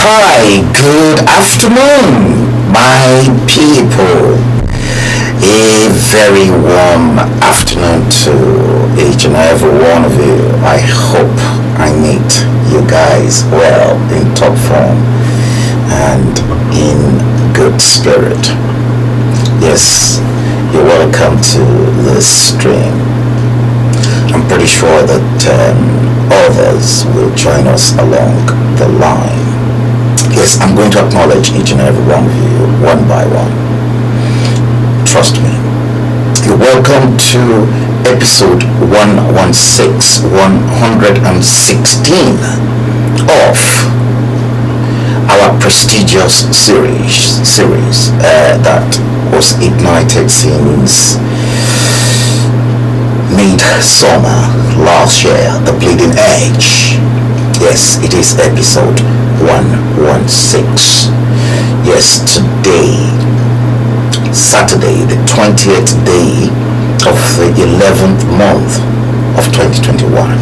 Hi, good afternoon, my people. A very warm afternoon to each and every one of you. I hope I meet you guys well, in top form and in good spirit. Yes, you're welcome to this stream. I'm pretty sure that others will join us along the line. Yes, I'm going to acknowledge each and every one of you one by one. Trust me. You're welcome to episode 116 of our prestigious series that was ignited since mid-summer last year, The Bleeding Edge. Yes, it is episode 116. Yes, today, Saturday, the 20th day of the 11th month of 2021,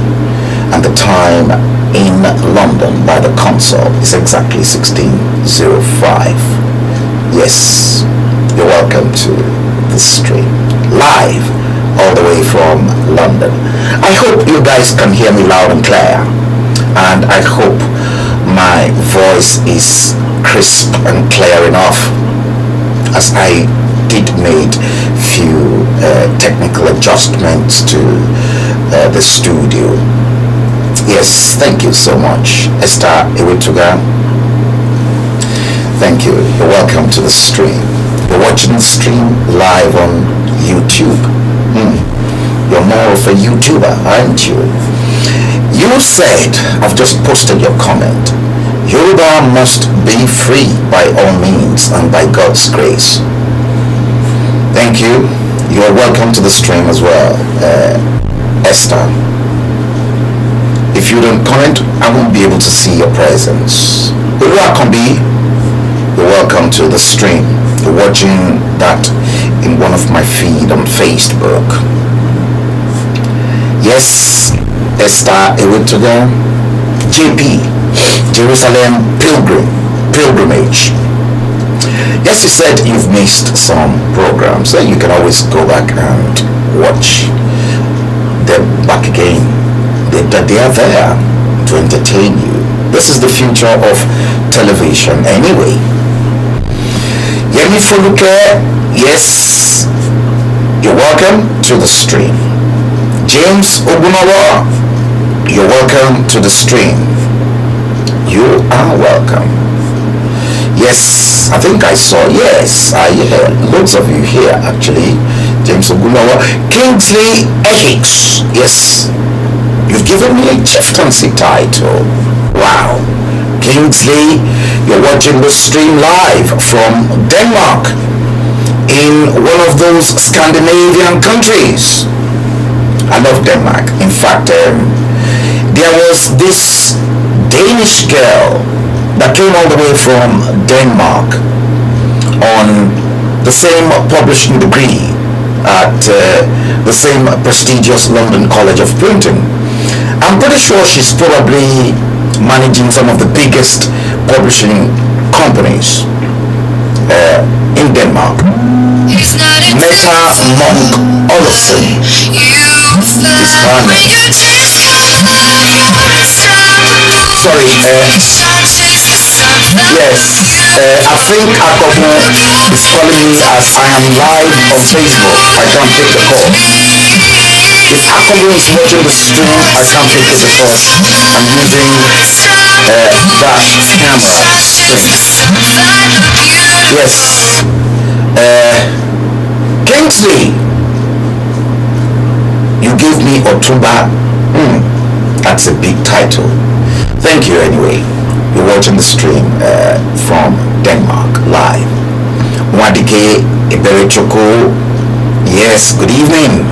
and the time in London by the console is exactly 16:05. Yes, you're welcome to the stream live all the way from London. I hope you guys can hear me loud and clear, and I hope my voice is crisp and clear enough, as I did made few technical adjustments to the studio. Yes, thank you so much, Esther Iwituga. Thank you. You're welcome to the stream. You're watching the stream live on YouTube. You're more of a YouTuber, aren't you? You said, I've just posted your comment, Yoruba must be free by all means and by God's grace. Thank you. You're welcome to the stream as well, Esther. If you don't comment, I won't be able to see your presence. Oluwakanbi, you're welcome to the stream. You're watching that in one of my feed on Facebook. Yes, Esther Ewituga, JP, Jerusalem Pilgrimage. Yes, you said you've missed some programs, so you can always go back and watch them back again. They are there to entertain you. This is the future of television anyway. Yemi Fuluke, yes, you're welcome to the stream. James Ogunawa, you're welcome to the stream. You are welcome. Yes, I think I saw, yes, I heard loads of you here actually. James Ogunawa, Kingsley Ehix, yes, you've given me a chieftaincy title. Wow. Kingsley, you're watching the stream live from Denmark, in one of those Scandinavian countries. I love Denmark. In fact, there was this Danish girl that came all the way from Denmark on the same publishing degree at the same prestigious London College of Printing. I'm pretty sure she's probably managing some of the biggest publishing companies in Denmark. Meta Monk Olufsen is her name. Sorry, yes, I think Akobu is calling me as I am live on Facebook. I can't pick the call. If Akobu is watching the stream, I can't pick it because I'm using that camera thing. Yes. Kingsley, you give me Otumba. That's a big title. Thank you anyway. You're watching the stream from Denmark live. Mwadike Iberechoko. Yes, good evening.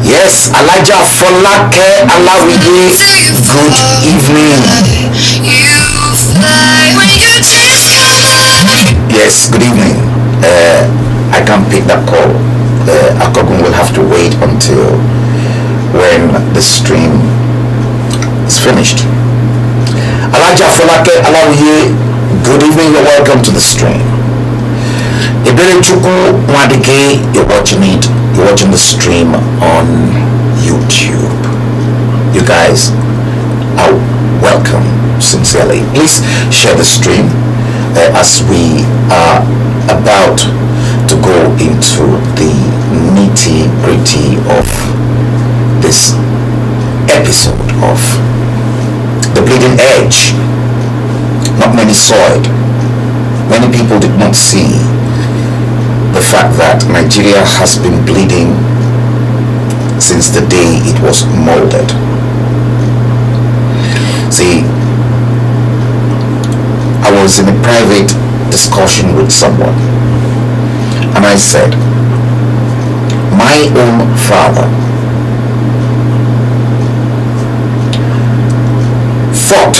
Yes, Elijah Folake Alawiye. Good evening. Yes, good evening. I can't pick that call. Akogun will have to wait until when the stream is finished. Elijah Folake Alawiye, good evening, you're welcome to the stream. Ebere Chuku Mwadike, you're watching the stream on YouTube. You guys are welcome sincerely. Please share the stream as we are about to go into the nitty-gritty of this episode of The Bleeding Edge. Not many saw it. Many people did not see the fact that Nigeria has been bleeding since the day it was molded. See, I was in a private discussion with someone and I said, my own father fought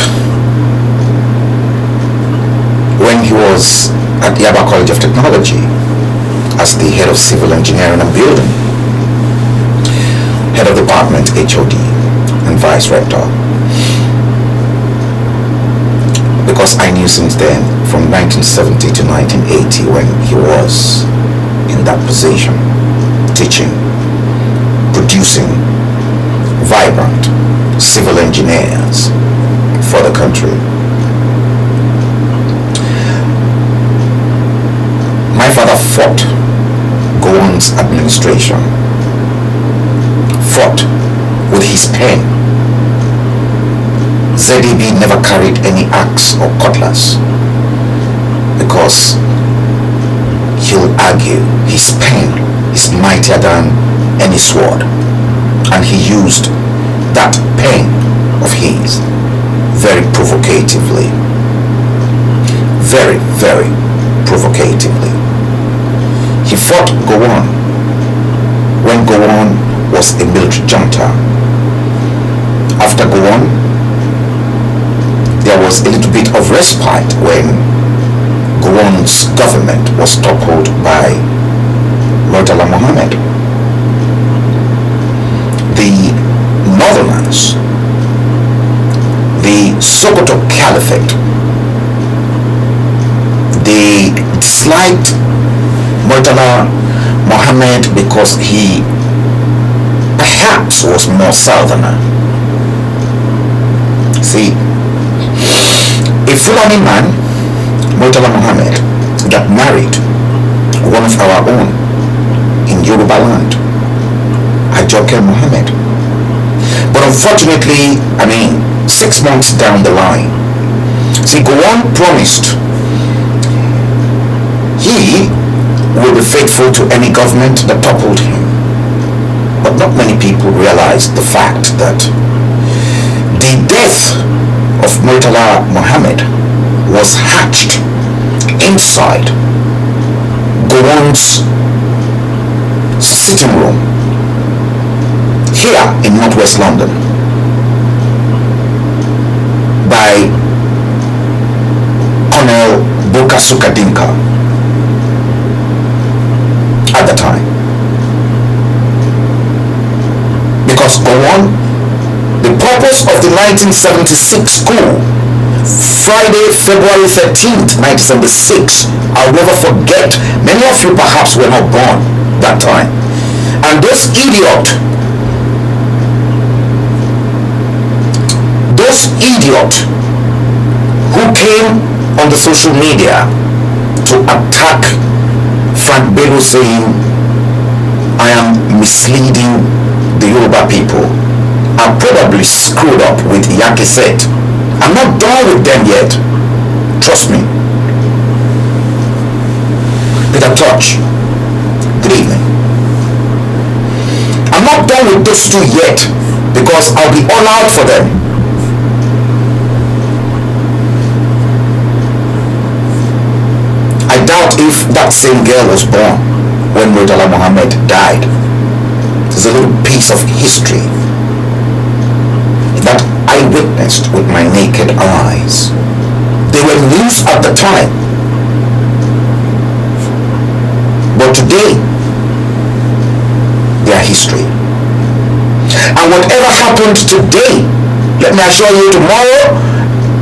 when he was at Yaba College of Technology as the head of civil engineering and building, head of department, HOD, and vice rector. Because I knew since then, from 1970 to 1980, when he was in that position, teaching, producing vibrant civil engineers for the country. My father fought Gowon's administration, fought with his pen. ZDB never carried any axe or cutlass because he'll argue his pen is mightier than any sword, and he used that pen of his very provocatively, very, very provocatively. He fought Gowon when Gowon was a military junta. After Gowon, there was a little bit of respite when Gowon's government was toppled by Murtala Mohammed. The Northerners, the Sokoto Caliphate, they disliked Murtala Mohammed because he perhaps was more southerner. See, a Fulani man, Murtala Mohammed, got married one of our own in Yoruba land, Ajoke Mohammed. But unfortunately, 6 months down the line, see, Gowon promised he will be faithful to any government that toppled him. But not many people realized the fact that the death of Murtala Mohammed was hatched inside Gowon's sitting room here in Northwest London by Colonel Bukasuka Dinka at the time. Because go on, the purpose of the 1976 coup, Friday, February 13th, 1976, I'll never forget. Many of you perhaps were not born that time. And those idiots who came on the social media to attack Frank Bello, saying I am misleading the Yoruba people, are probably screwed up with Yakiset. I'm not done with them yet. Trust me. Peter Touch, good evening. I'm not done with those two yet, because I'll be all out for them. I doubt if that same girl was born when Murtala Muhammad died. There's a little piece of history that I witnessed with my naked eyes. They were news at the time, but today they are history. And whatever happens today, let me assure you, tomorrow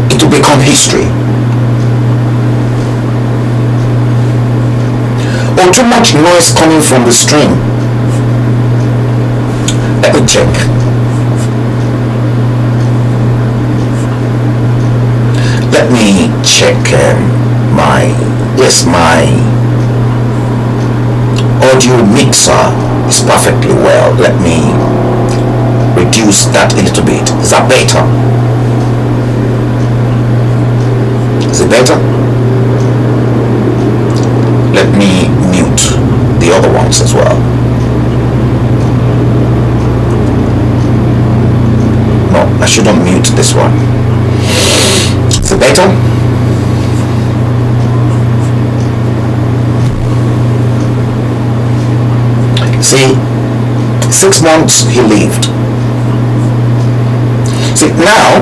it will become history. Or too much noise coming from the stream. Let me check. Let me check my audio mixer is perfectly well. Let me reduce that a little bit. Is that better? Is it better? Let me mute the other ones as well. No, I shouldn't mute this one. Is it better? See, 6 months he lived. See, now,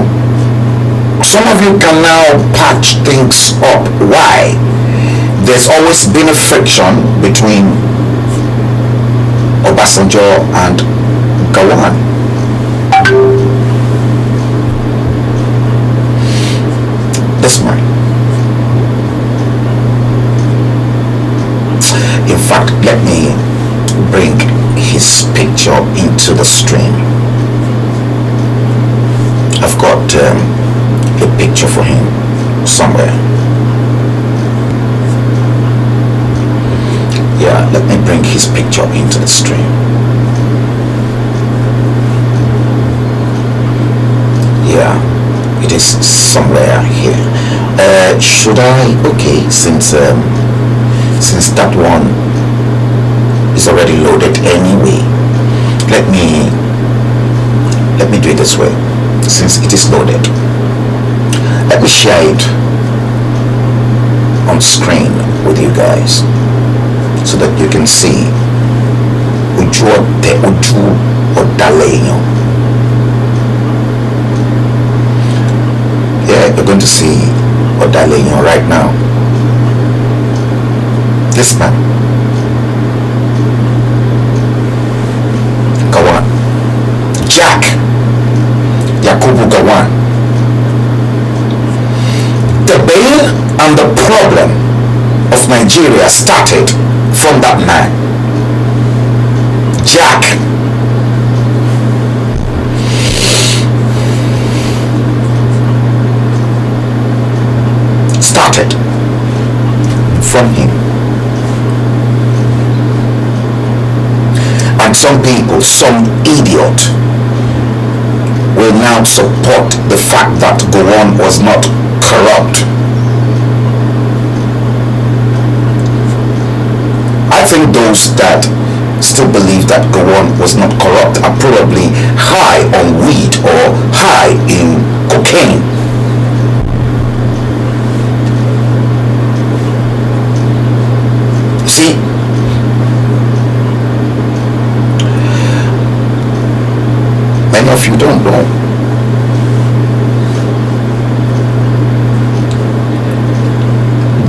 some of you can now patch things up. Why? There's always been a friction between Obasanjo and Gowon. This one. In fact, let me bring his picture into the stream. I've got a picture for him somewhere. Yeah, let me bring his picture into the stream. Yeah, it is somewhere here. Should I? Okay, since that one is already loaded anyway, let me do it this way. Since it is loaded, let me share it on screen with you guys, so that you can see Uju Odaleyo. Yeah, you're going to see Odaleyo right now. This man, Gowon, Jack Yakubu Gowon. The bane and the problem of Nigeria started from that man, Jack. Started from him. And some people, some idiot, will now support the fact that Gowon was not corrupt. I think those that still believe that Gowon was not corrupt are probably high on weed or high in cocaine. See, Many of you don't know.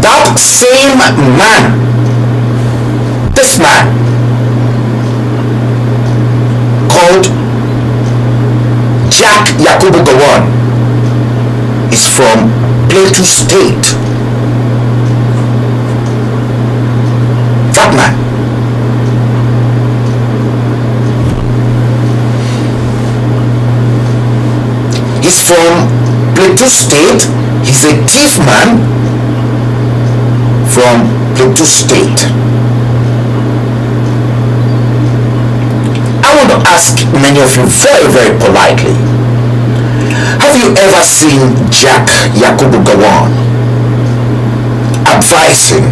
That same man, this man called Jack Yakubu Gowon, is from Plateau State. That man. He's from Plateau State. He's a thief man from Plateau State. I want to ask many of you very, very politely, have you ever seen Jack Yakubu Gowon advising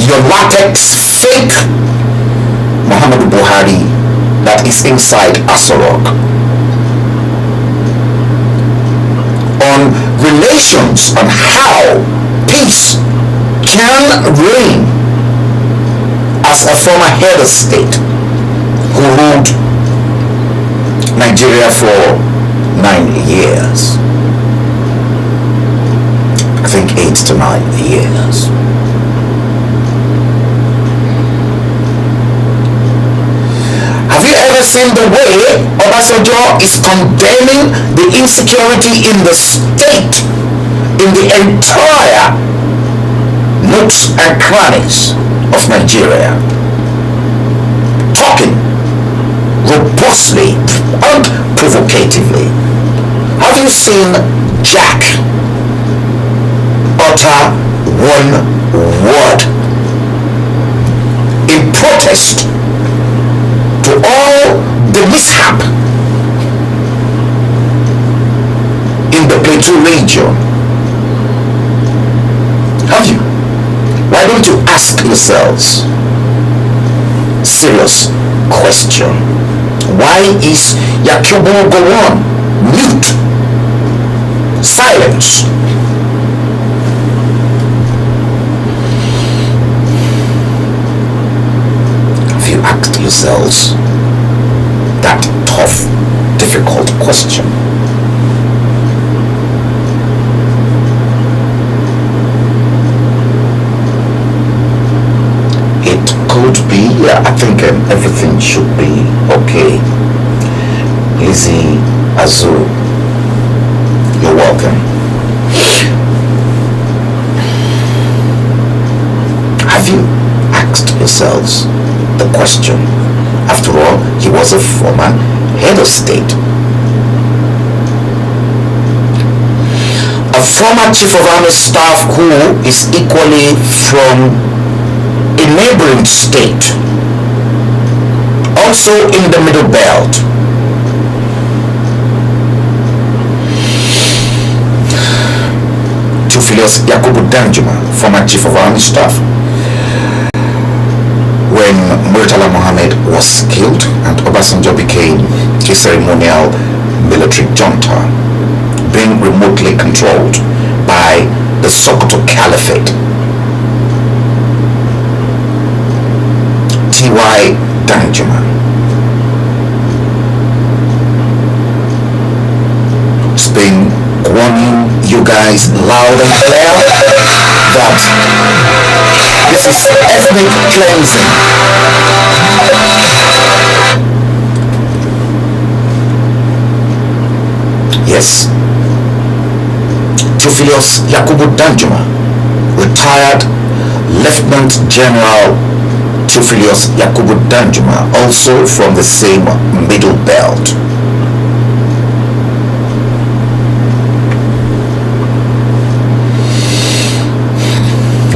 your latex fake Muhammadu Buhari that is inside Asorok on relations on how peace can reign as a former head of state who ruled Nigeria for 9 years? I think 8 to 9 years. Have you ever seen the way Obasanjo is condemning the insecurity in the state, in the entire nooks and crannies of Nigeria, talking robustly and provocatively? Have you seen Jack utter one word in protest to all the mishap in the Plateau region? Have you? Why don't you ask yourselves serious question? Why is Yakubu Gowon mute? Silence. Have you asked yourselves that tough, difficult question? It could be, I think everything should be okay. Easy Azu, you're welcome. Have you asked yourselves the question? After all, he was a former head of state, a former chief of army staff who is equally from a neighboring state, also in the middle belt. Theophilus Yakubu Danjuma, former chief of army staff. When Murtala Mohammed was killed and Obasanjo became a ceremonial military junta, being remotely controlled by the Sokoto Caliphate, T.Y. Danjuma has been warning you guys loud and clear that this is ethnic cleansing. Yes, Theophilus Yakubu Danjuma, retired Lieutenant General Theophilus Yakubu Danjuma, also from the same middle belt.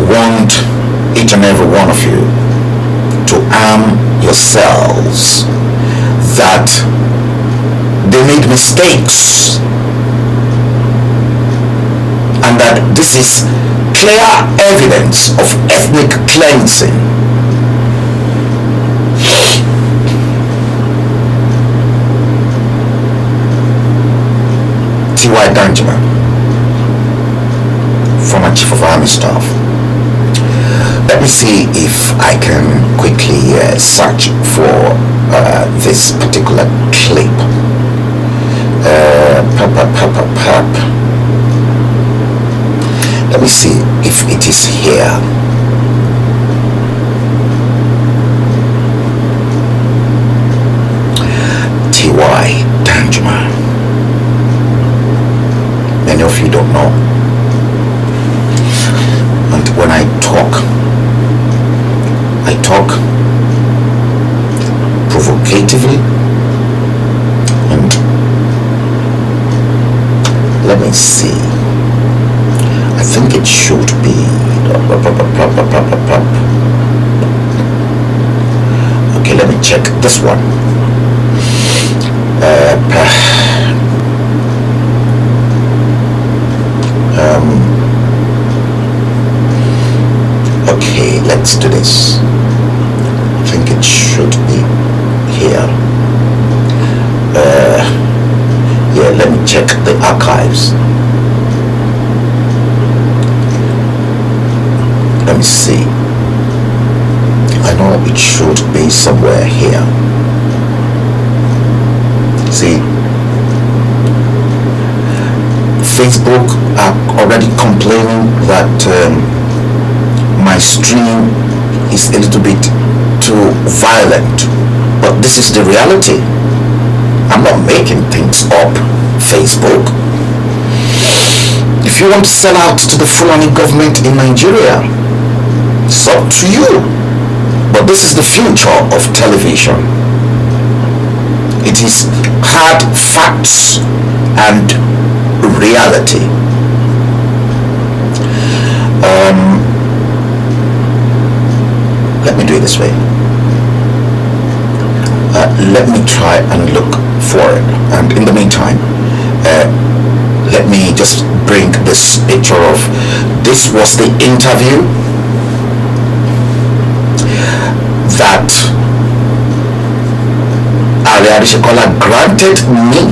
Want each and every one of you to arm yourselves that they made mistakes and that this is clear evidence of ethnic cleansing. T.Y. Danjuma, former chief of army staff. Let me see if I can quickly search for this particular clip. Let me see if it is here. T.Y. Danjuma. Many of you don't know. And when I talk provocatively, and let me see, I think it should be okay, let me check this one. Okay, let's do this. I think it should be here. Yeah, let me check the archives. Let me see. I know it should be somewhere here. See, Facebook are already complaining that my stream is a little bit too violent, but this is the reality. I'm not making things up, Facebook. If you want to sell out to the Fulani government in Nigeria, it's up to you. But this is the future of television. It is hard facts and reality. Let me do it this way. Let me try and look for it, and in the meantime, let me just bring this picture of, this was the interview that Ariadishakola granted me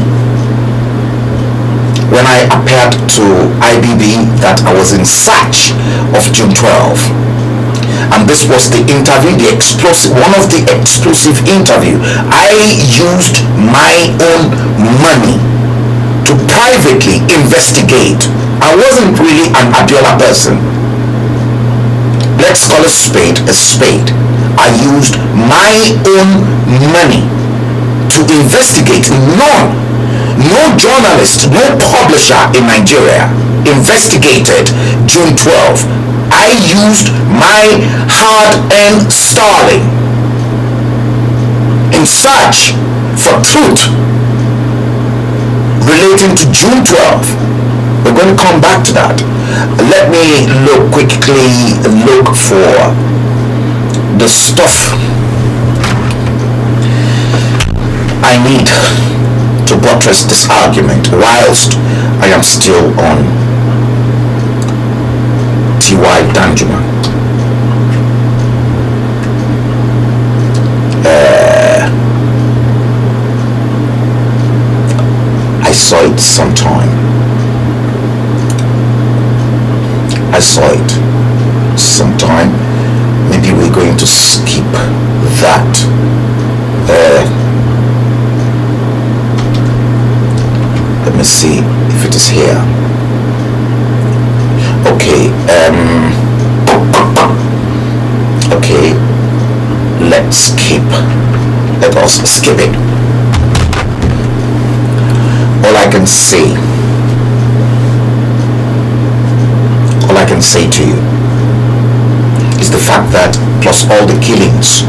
when I appeared to IBB that I was in search of June 12. And this was the interview, one of the exclusive interview. I used my own money to privately investigate. I wasn't really an Abiola person. Let's call a spade a spade. I used my own money to investigate. No journalist, no publisher in Nigeria investigated June 12. I used my hard-earned sterling in search for truth relating to June 12. We're going to come back to that. Let me quickly look for the stuff I need to buttress this argument whilst I am still on T.Y. Danjuma. I saw it sometime. Maybe we're going to skip that. Let me see if it is here. Okay, let us skip it. All I can say to you is the fact that plus all the killings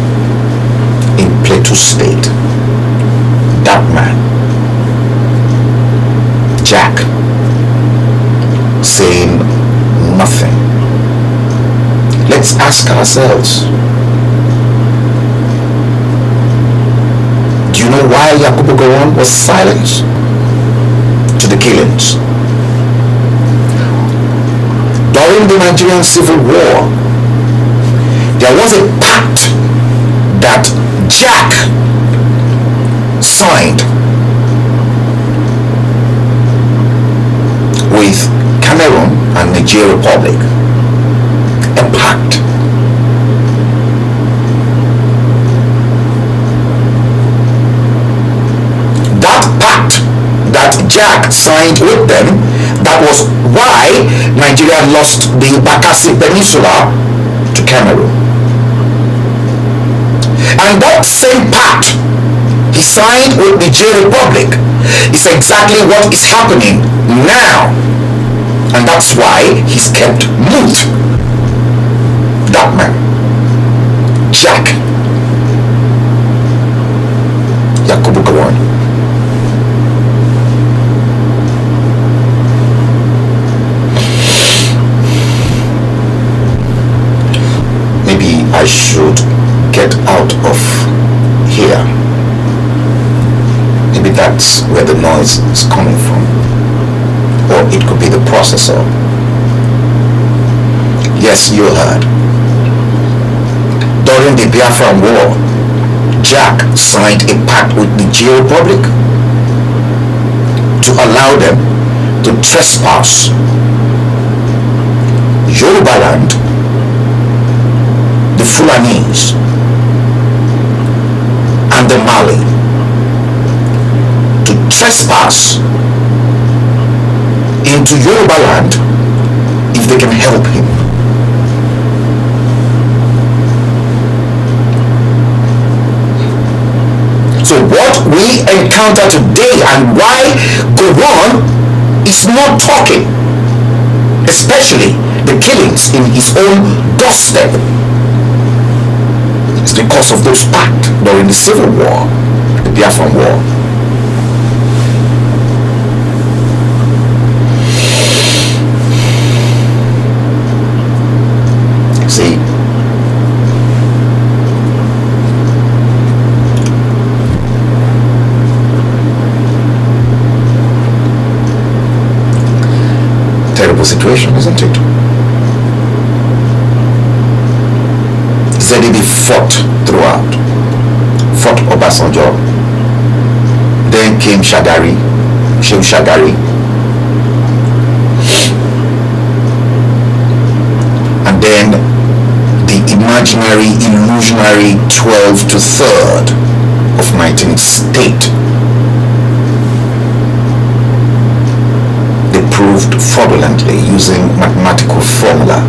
in Plateau State, that man, Jack, saying nothing. Let's ask ourselves, do you know why Yakubu Gowon was silenced to the killings? During the Nigerian Civil War, there was a pact that Jack signed with Cameroon and Niger Republic. A pact. that Jack signed with them. That was why Nigeria lost the Bakassi Peninsula to Cameroon. And that same pact he signed with the J Republic is exactly what is happening now. And that's why he's kept mute. That man, Jack Yakubu Gowon. Maybe I should get out of here. Maybe that's where the noise is coming from. Or it could be the processor. Yes, you heard. During the Biafran War, Jack signed a pact with the J Republic to allow them to trespass Yoruba land, the Fulanis, and the Mali, to trespass into Yoruba land if they can help him. So what we encounter today and why Gowon is not talking, especially the killings in his own doorstep, is because of those pacts during the Civil War, the Biafran War. See, terrible situation, isn't it? ZDB fought throughout, fought Obasanjo, then came Shagari, Shehu Shagari, and then the imaginary, illusionary 12 to 3rd of 19th state. They proved fraudulently using mathematical formula.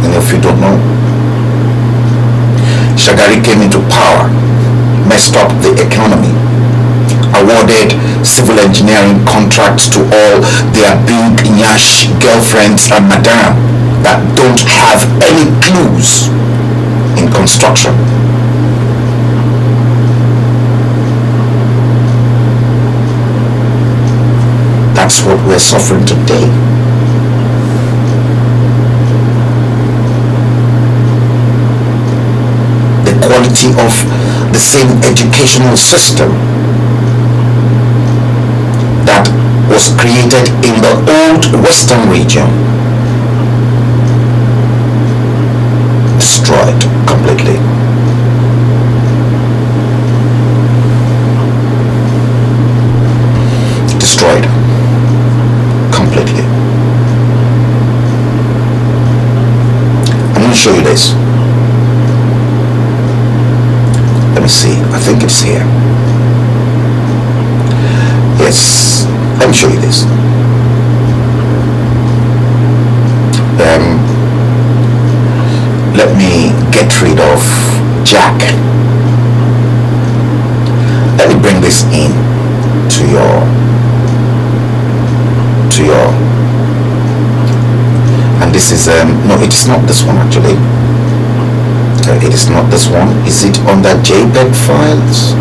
Many of you don't know. Shagari came into power, messed up the economy, awarded civil engineering contracts to all their big nyash girlfriends and madam that don't have any clues in construction. That's what we're suffering today. The quality of the same educational system that was created in the old Western region, destroyed completely. Destroyed completely. I'm going to show you this. Let me see. I think it's here. Yes. Let me show you this. Let me get rid of Jack. Let me bring this in to your and this is no, it is not this one actually. It is not this one. Is it on that JPEG files?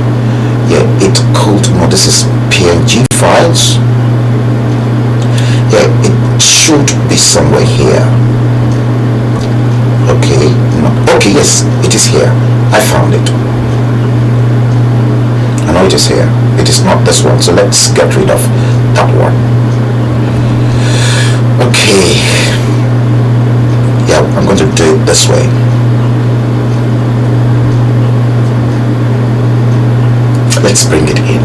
Yeah, it could. No, this is PNG files. Yeah, it should be somewhere here. Okay, no. Okay, yes, it is here. I found it. I know it is here. It is not this one, so let's get rid of that one. Okay. Yeah, I'm going to do it this way. Let's bring it in.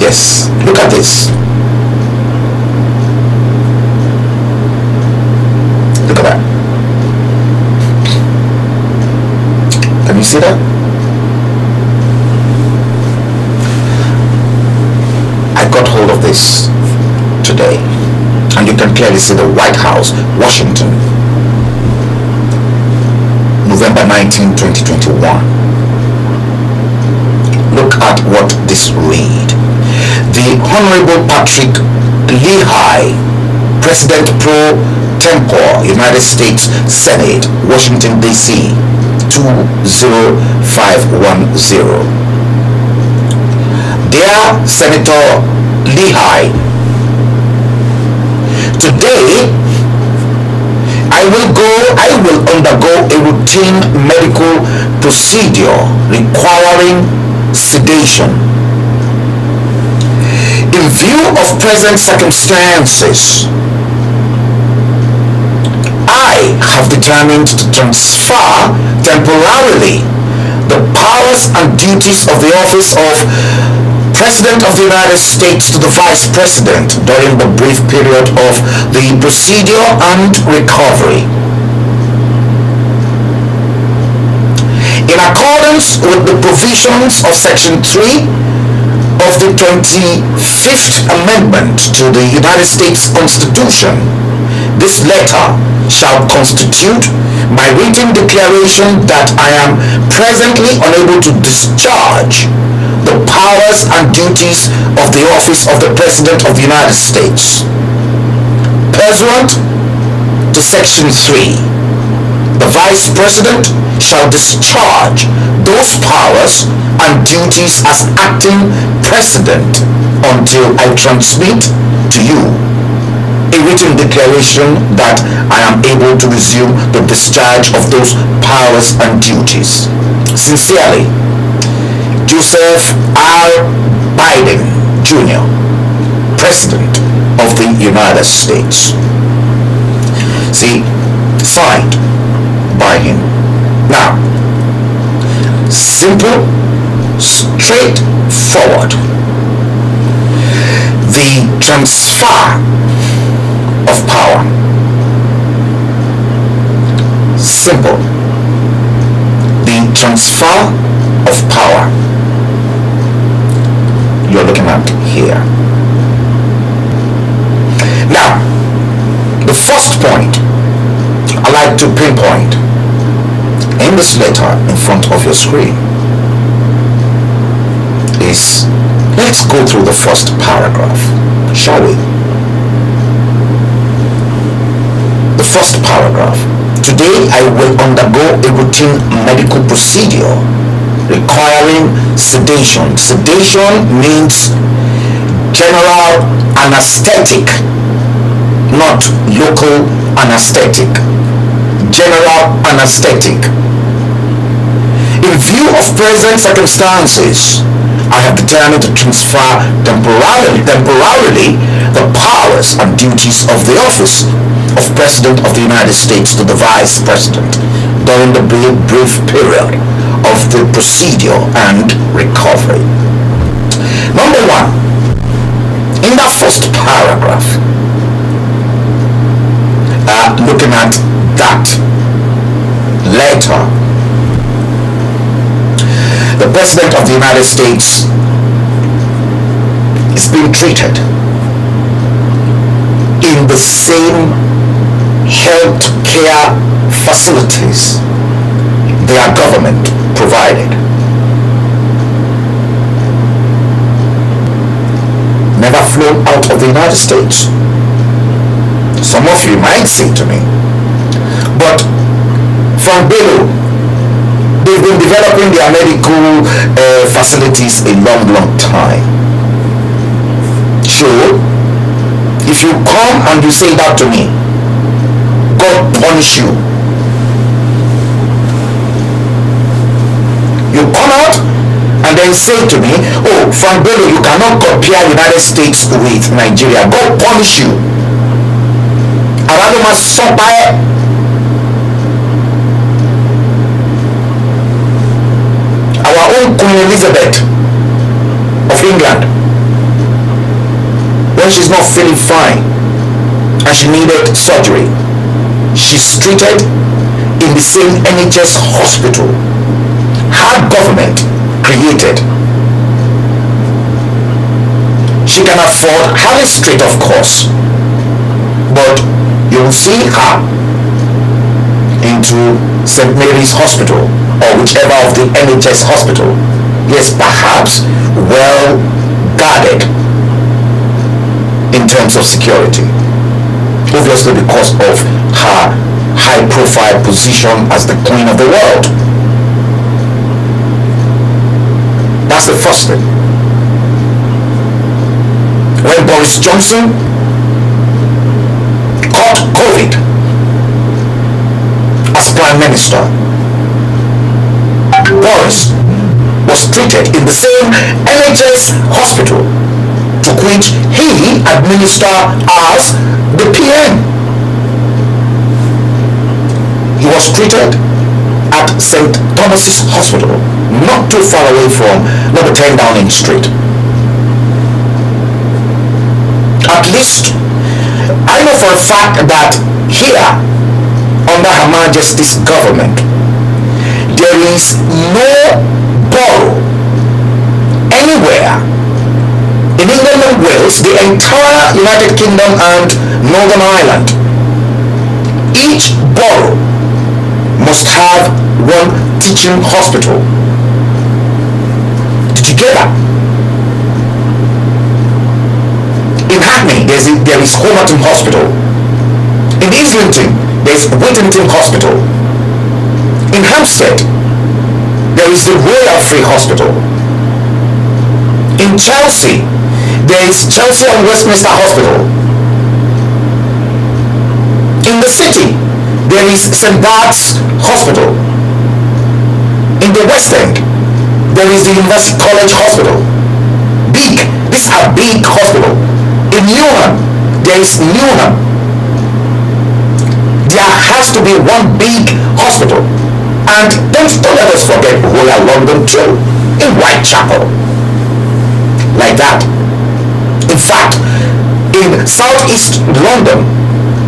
Yes, look at this. Look at that. consider? I got hold of this today, and you can clearly see the White House, Washington, November 19, 2021. Look at what this read. The Honorable Patrick Leahy, President pro tempore, United States Senate, Washington, D.C., 20510. Dear Senator Leahy, today I will undergo a routine medical procedure requiring sedation. In view of present circumstances, I have determined to transfer temporarily the powers and duties of the office of President of the United States to the Vice President during the brief period of the procedure and recovery. In accordance with the provisions of Section 3 of the 25th Amendment to the United States Constitution, this letter shall constitute my written declaration that I am presently unable to discharge the powers and duties of the office of the President of the United States. Pursuant to Section 3, the Vice President shall discharge those powers and duties as acting President until I transmit to you a written declaration that I am able to resume the discharge of those powers and duties. Sincerely, Joseph R. Biden, Jr., President of the United States. See, signed by him. Now, simple, straightforward. The transfer of power. Simple. The transfer of power you're looking at here. Now, the first point I like to pinpoint in this letter in front of your screen is, let's go through the first paragraph, shall we? The first paragraph. Today I will undergo a routine medical procedure requiring sedation. Sedation means general anesthetic, not local anesthetic. General anesthetic. In view of present circumstances, I have determined to transfer temporarily the powers and duties of the office of President of the United States to the Vice President during the brief period of the procedure and recovery. Number one, in that first paragraph, looking at that letter, the President of the United States is being treated in the same health care facilities their government provided. Never flown out of the United States. Some of you might say to me, but from below, they've been developing their medical facilities a long time. Sure, if you come and you say that to me, God punish you. You come out and then say to me, oh, Frank Bello, you cannot compare United States with Nigeria. God punish you. Aradoma Sopae. Our own Queen Elizabeth of England, when she's not feeling fine and she needed surgery, she's treated in the same NHS hospital. her government created. She can afford Harley Street, of course, but you will see her into St. Mary's Hospital or whichever of the NHS hospital. Yes, perhaps well guarded in terms of security, obviously because of her high profile position as the queen of the world. That's the first thing. When Boris Johnson caught COVID as Prime Minister, Boris was treated in the same NHS hospital to which he administered as the PM. He was treated at St. Thomas's Hospital, not too far away from number 10 Downing Street. At least, I know for a fact that here, under Her Majesty's government, there is no borough anywhere in England and Wales, the entire United Kingdom and Northern Ireland. Each borough must have one teaching hospital. Did you get that? In Hackney, there is Homerton Hospital. In Islington, there is Whittington Hospital. In Hampstead, there is the Royal Free Hospital. In Chelsea, there is Chelsea and Westminster Hospital. In the city, there is St. Bart's Hospital. In the West End, there is the University College Hospital. These are big hospitals. In Newham, there is Newham. There has to be one big hospital. And don't let us forget Royal London too, in Whitechapel. Like that. In fact, in southeast London,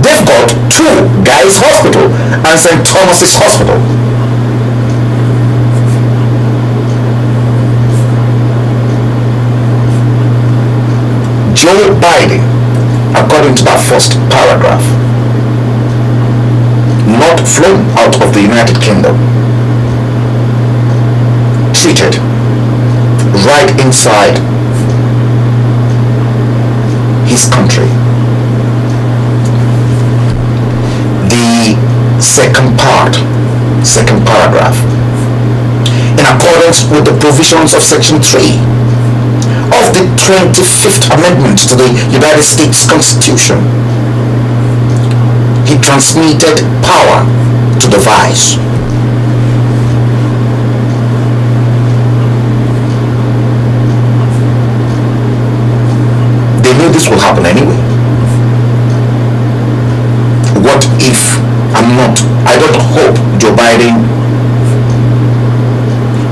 they've got two Guy's Hospital and St. Thomas's Hospital. Joe Biden, according to that first paragraph, not flown out of the United Kingdom, treated right inside his country. The second paragraph, in accordance with the provisions of Section 3 of the 25th Amendment to the United States Constitution, he transmitted power to the vice. They knew this will happen anyway. What if I don't hope Joe Biden,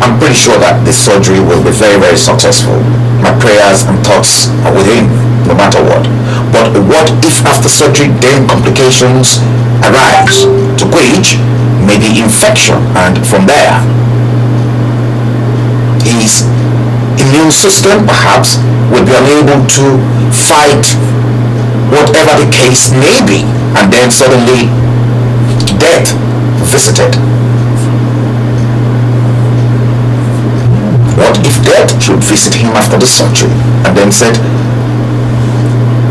I'm pretty sure that this surgery will be very, very successful. My prayers and thoughts are with him, no matter what. But what if after surgery then complications arise, to which maybe infection, and from there his immune system perhaps will be unable to fight whatever the case may be, and then suddenly death visited. What if death should visit him after the surgery and then said,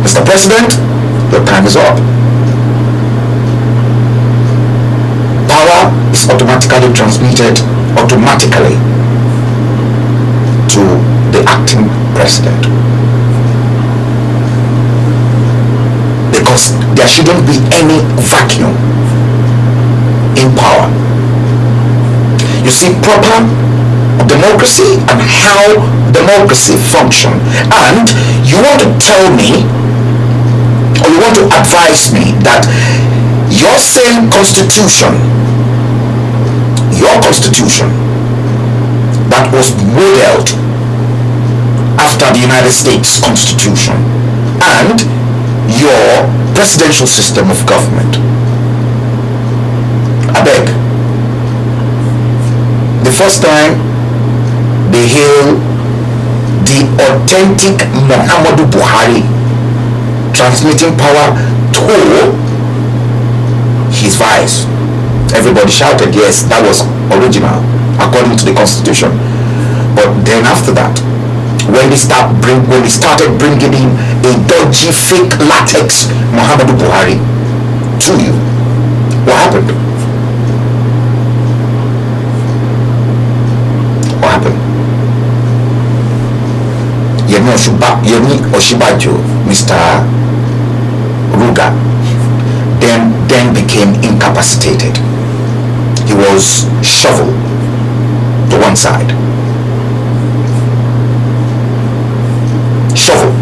Mr. President, your time is up. Power is automatically transmitted to the acting president. Because there shouldn't be any vacuum in power. You see, proper democracy and how democracy function, and you want to tell me, or you want to advise me that your same constitution, that was modeled after the United States Constitution, and your presidential system of government, I beg, the first first time they hail the authentic Muhammadu Buhari transmitting power to his vice. Everybody shouted, yes, that was original according to the constitution. But then after that, when they started bringing in a dodgy fake latex Muhammadu Buhari to you, what happened? What happened? Yemi Oshibajo, Mr. Ruga, then became incapacitated. He was shoveled to one side. Shoveled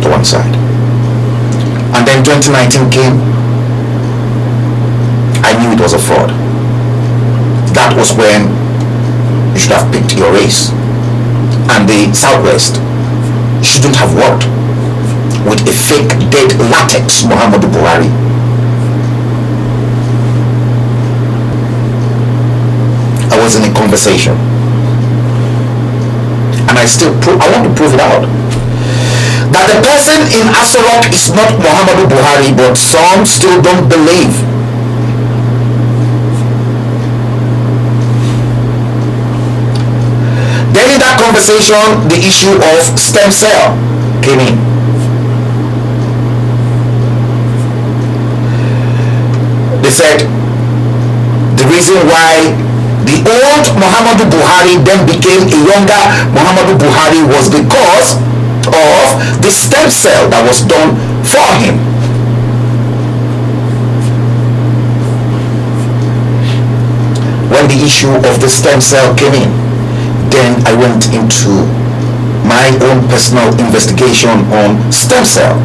to one side. And then 2019 came. I knew it was a fraud. That was when you should have picked your race. And the Southwest shouldn't have worked with a fake dead latex Muhammadu Buhari. I was in a conversation, and I want to prove it out, that the person in Asorok is not Muhammadu Buhari, but some still don't believe. Then in that conversation, the issue of stem cell came in. They said the reason why the old Muhammadu Buhari then became a younger Muhammadu Buhari was because of the stem cell that was done for him. When the issue of the stem cell came in, then I went into my own personal investigation on stem cell.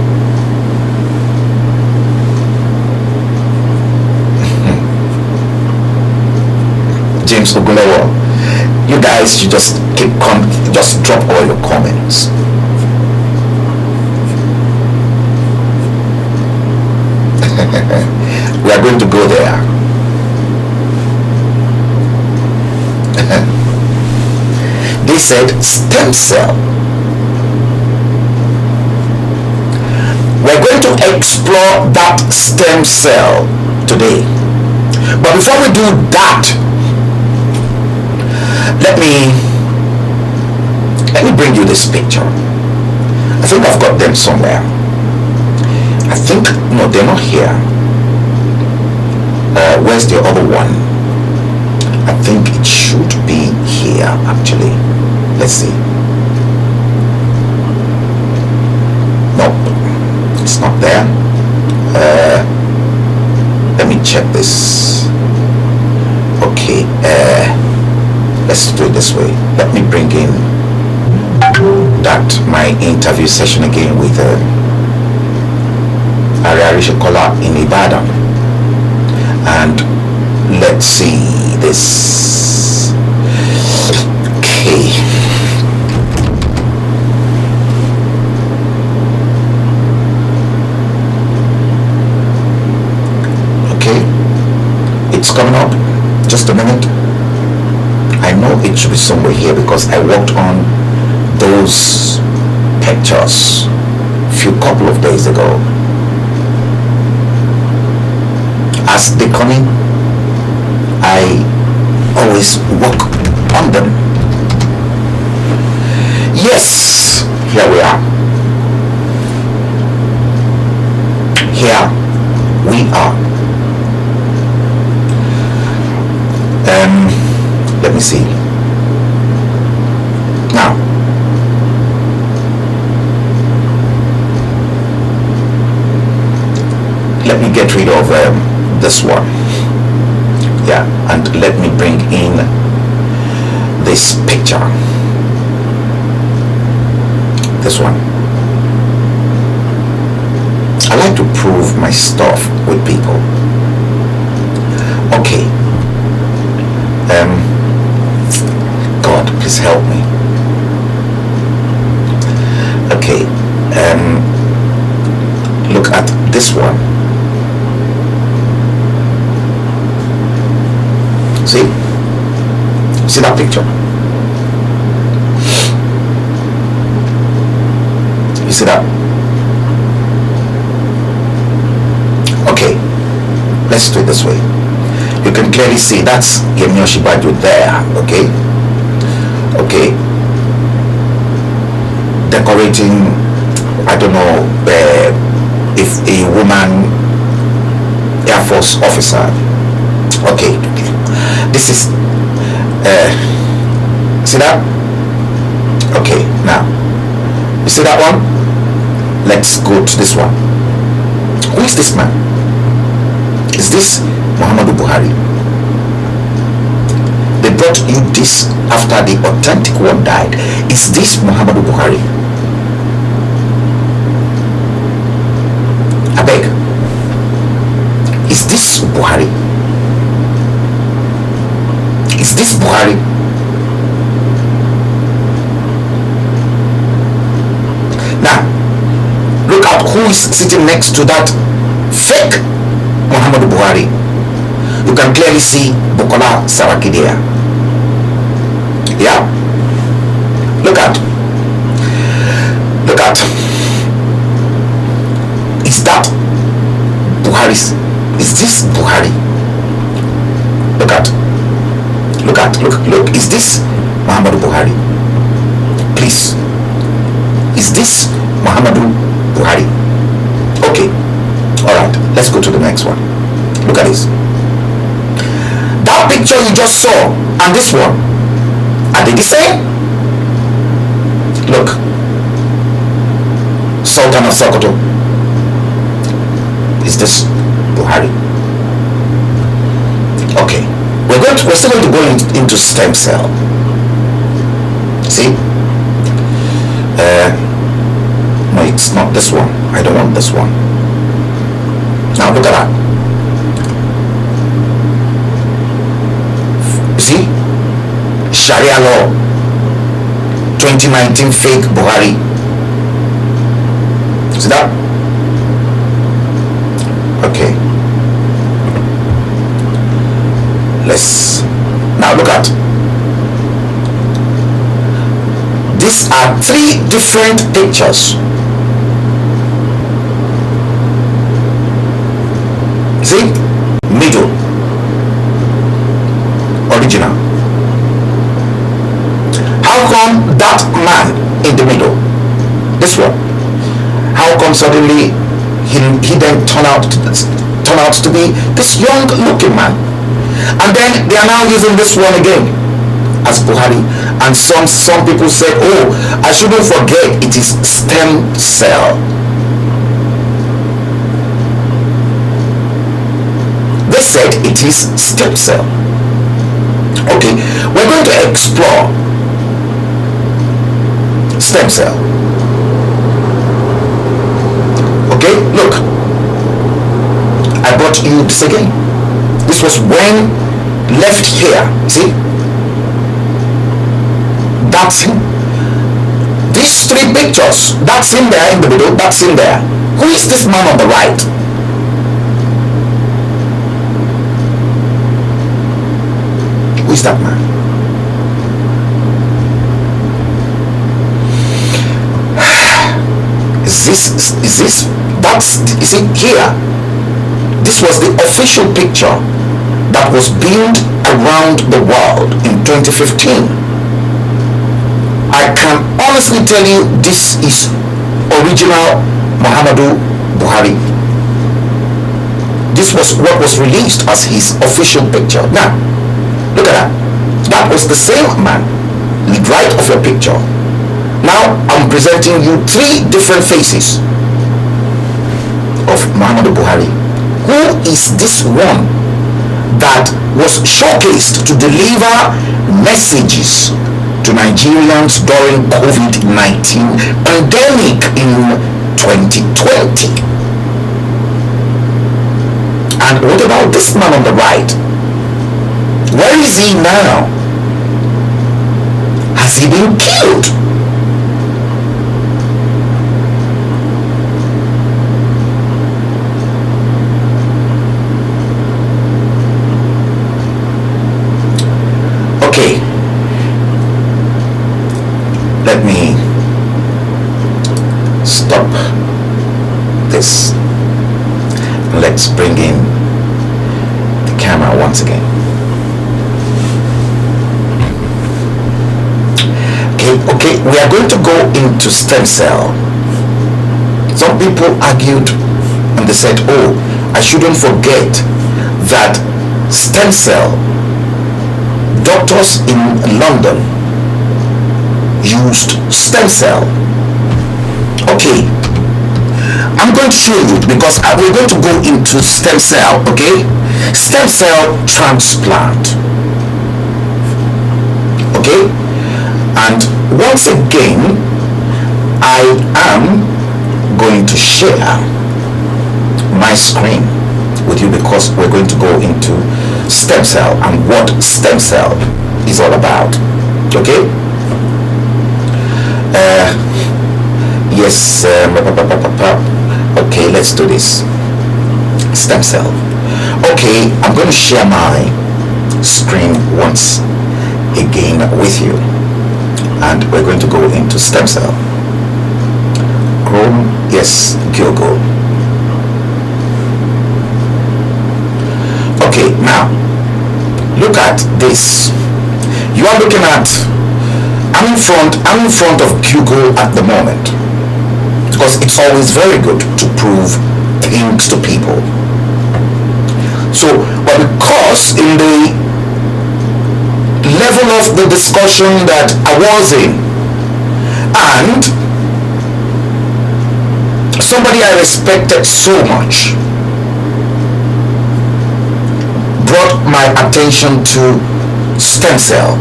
James Ogulewo, you guys should just just drop all your comments. We are going to go there. They said stem cell. We're going to explore that stem cell today. But before we do that, let me bring you this picture. I think I've got them somewhere. I think, no, they're not here. Where's the other one? I think it should be here, actually. Let's see. Nope, it's not there. Let me check this. Okay, let's do it this way. Let me bring in my interview session again with Ariarisha Kola in Ibadan, and let's see this. Okay. It's coming up. Just a minute. I know it should be somewhere here because I worked on those pictures a couple of days ago. As they come in, I always work on them. Yes, here we are. Here we are. Let me see. Now, let me get rid of this one. Yeah, and let me bring in this picture. This one. I like to prove my stuff with people. Okay. God, please help me. Okay, look at this one. See? See that picture? You see that? Okay, let's do it this way. You can clearly see that's Yemi Osinbajo there. Okay, okay, decorating, I don't know if a woman Air Force officer. Okay, this is see that? Okay, now you see that one? Let's go to this one. Who is this man? Is this Muhammadu Buhari? They brought you this after the authentic one died. Is this Muhammadu Buhari? I beg. Is this Buhari? Is this Buhari? Now, look at who is sitting next to that fake Muhammadu Buhari. You can clearly see Bukola Saraki there. Yeah? Look at. Is that Buhari? Is this Buhari? Look. Is this Muhammadu Buhari? Please. Is this Muhammadu Buhari? Okay. Alright, let's go to the next one. Look at this. That picture you just saw and this one, are they the same? Look. Sultan of Sokoto. Is this Buhari? Okay. We're still going to go into stem cell. See? No, it's not this one. I don't want this one. Now look at that. You see? Sharia law. 2019 fake Buhari. See that? Okay. Let's now look at. These are three different pictures. See? Middle. Original. How come that man in the middle, this one, how come suddenly he then turned out to be this young looking man? And then they are now using this one again as Buhari. And some people say, oh, I shouldn't forget it is stem cell. They said it is stem cell. Okay, we're going to explore stem cell. Okay, look, I brought you this again. This was when left here. See, that's him. These three pictures, that's him there in the middle, that's him there. Who is this man on the right? Who is that man? You see here, this was the official picture that was beamed around the world in 2015. I can honestly tell you this is original Muhammadu Buhari. This was what was released as his official picture. Now, look at that. That was the same man, right of your picture. Now, I'm presenting you three different faces of Muhammadu Buhari. Who is this one that was showcased to deliver messages to Nigerians during COVID-19 pandemic in 2020? And what about this man on the right? Where is he now? Has he been killed? Okay, let me stop this. Let's bring in the camera once again. Okay, we are going to go into stem cell. Some people argued and they said, oh, I shouldn't forget that stem cell, doctors in London used stem cell. Okay, I'm going to show you because we're going to go into stem cell, okay? Stem cell transplant. Okay? And once again, I am going to share my screen with you because we're going to go into stem cell and what stem cell is all about. Okay? Yes. Okay, let's do this. Stem cell. Okay, I'm going to share my screen once again with you. And we're going to go into stem cell. Chrome, yes, Google. Okay, now look at this. You are looking at, I'm in front of Google at the moment because it's always very good to prove things to people. So, but because in the level of the discussion that I was in, and somebody I respected so much brought my attention to stem cell,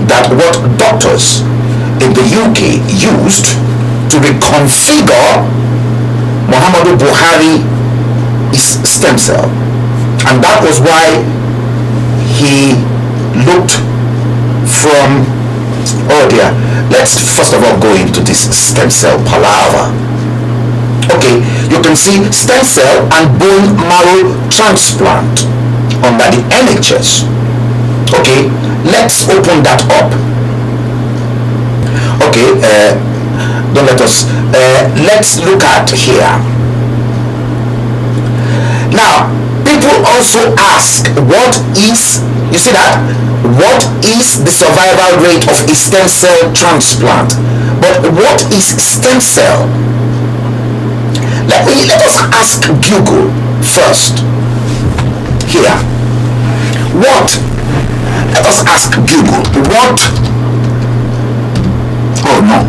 that what doctors in the UK used to reconfigure Muhammadu Buhari is stem cell, and that was why he looked from, oh dear, let's first of all go into this stem cell palaver. Okay, you can see stem cell and bone marrow transplant under the NHS. Okay, let's open that up. Okay, don't let us, let's look at here. Now, people also ask, what is, you see that? What is the survival rate of a stem cell transplant? But what is stem cell? Let us ask Google first. Here. What? Let us ask Google. What? Oh no.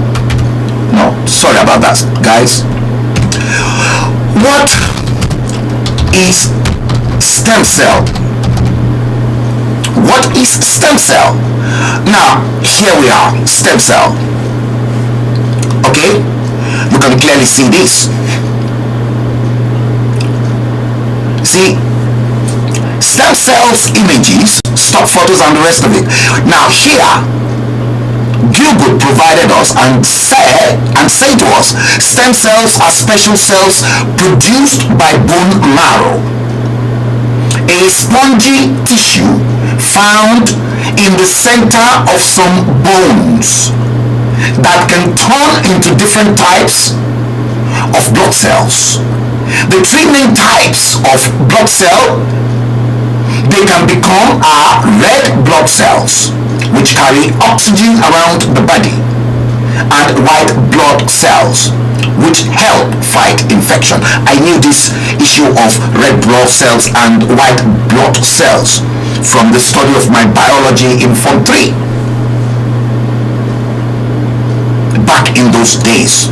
No, sorry about that, guys. What is stem cell? What is stem cell? Now, here we are, stem cell. Okay? You can clearly see this. See, stem cells images, stock photos and the rest of it. Now here, Google provided us and said to us, stem cells are special cells produced by bone marrow, a spongy tissue found in the center of some bones that can turn into different types of blood cells. The three main types of blood cell they can become are red blood cells, which carry oxygen around the body, and white blood cells, which help fight infection. I knew this issue of red blood cells and white blood cells from the study of my biology in Form 3 back in those days.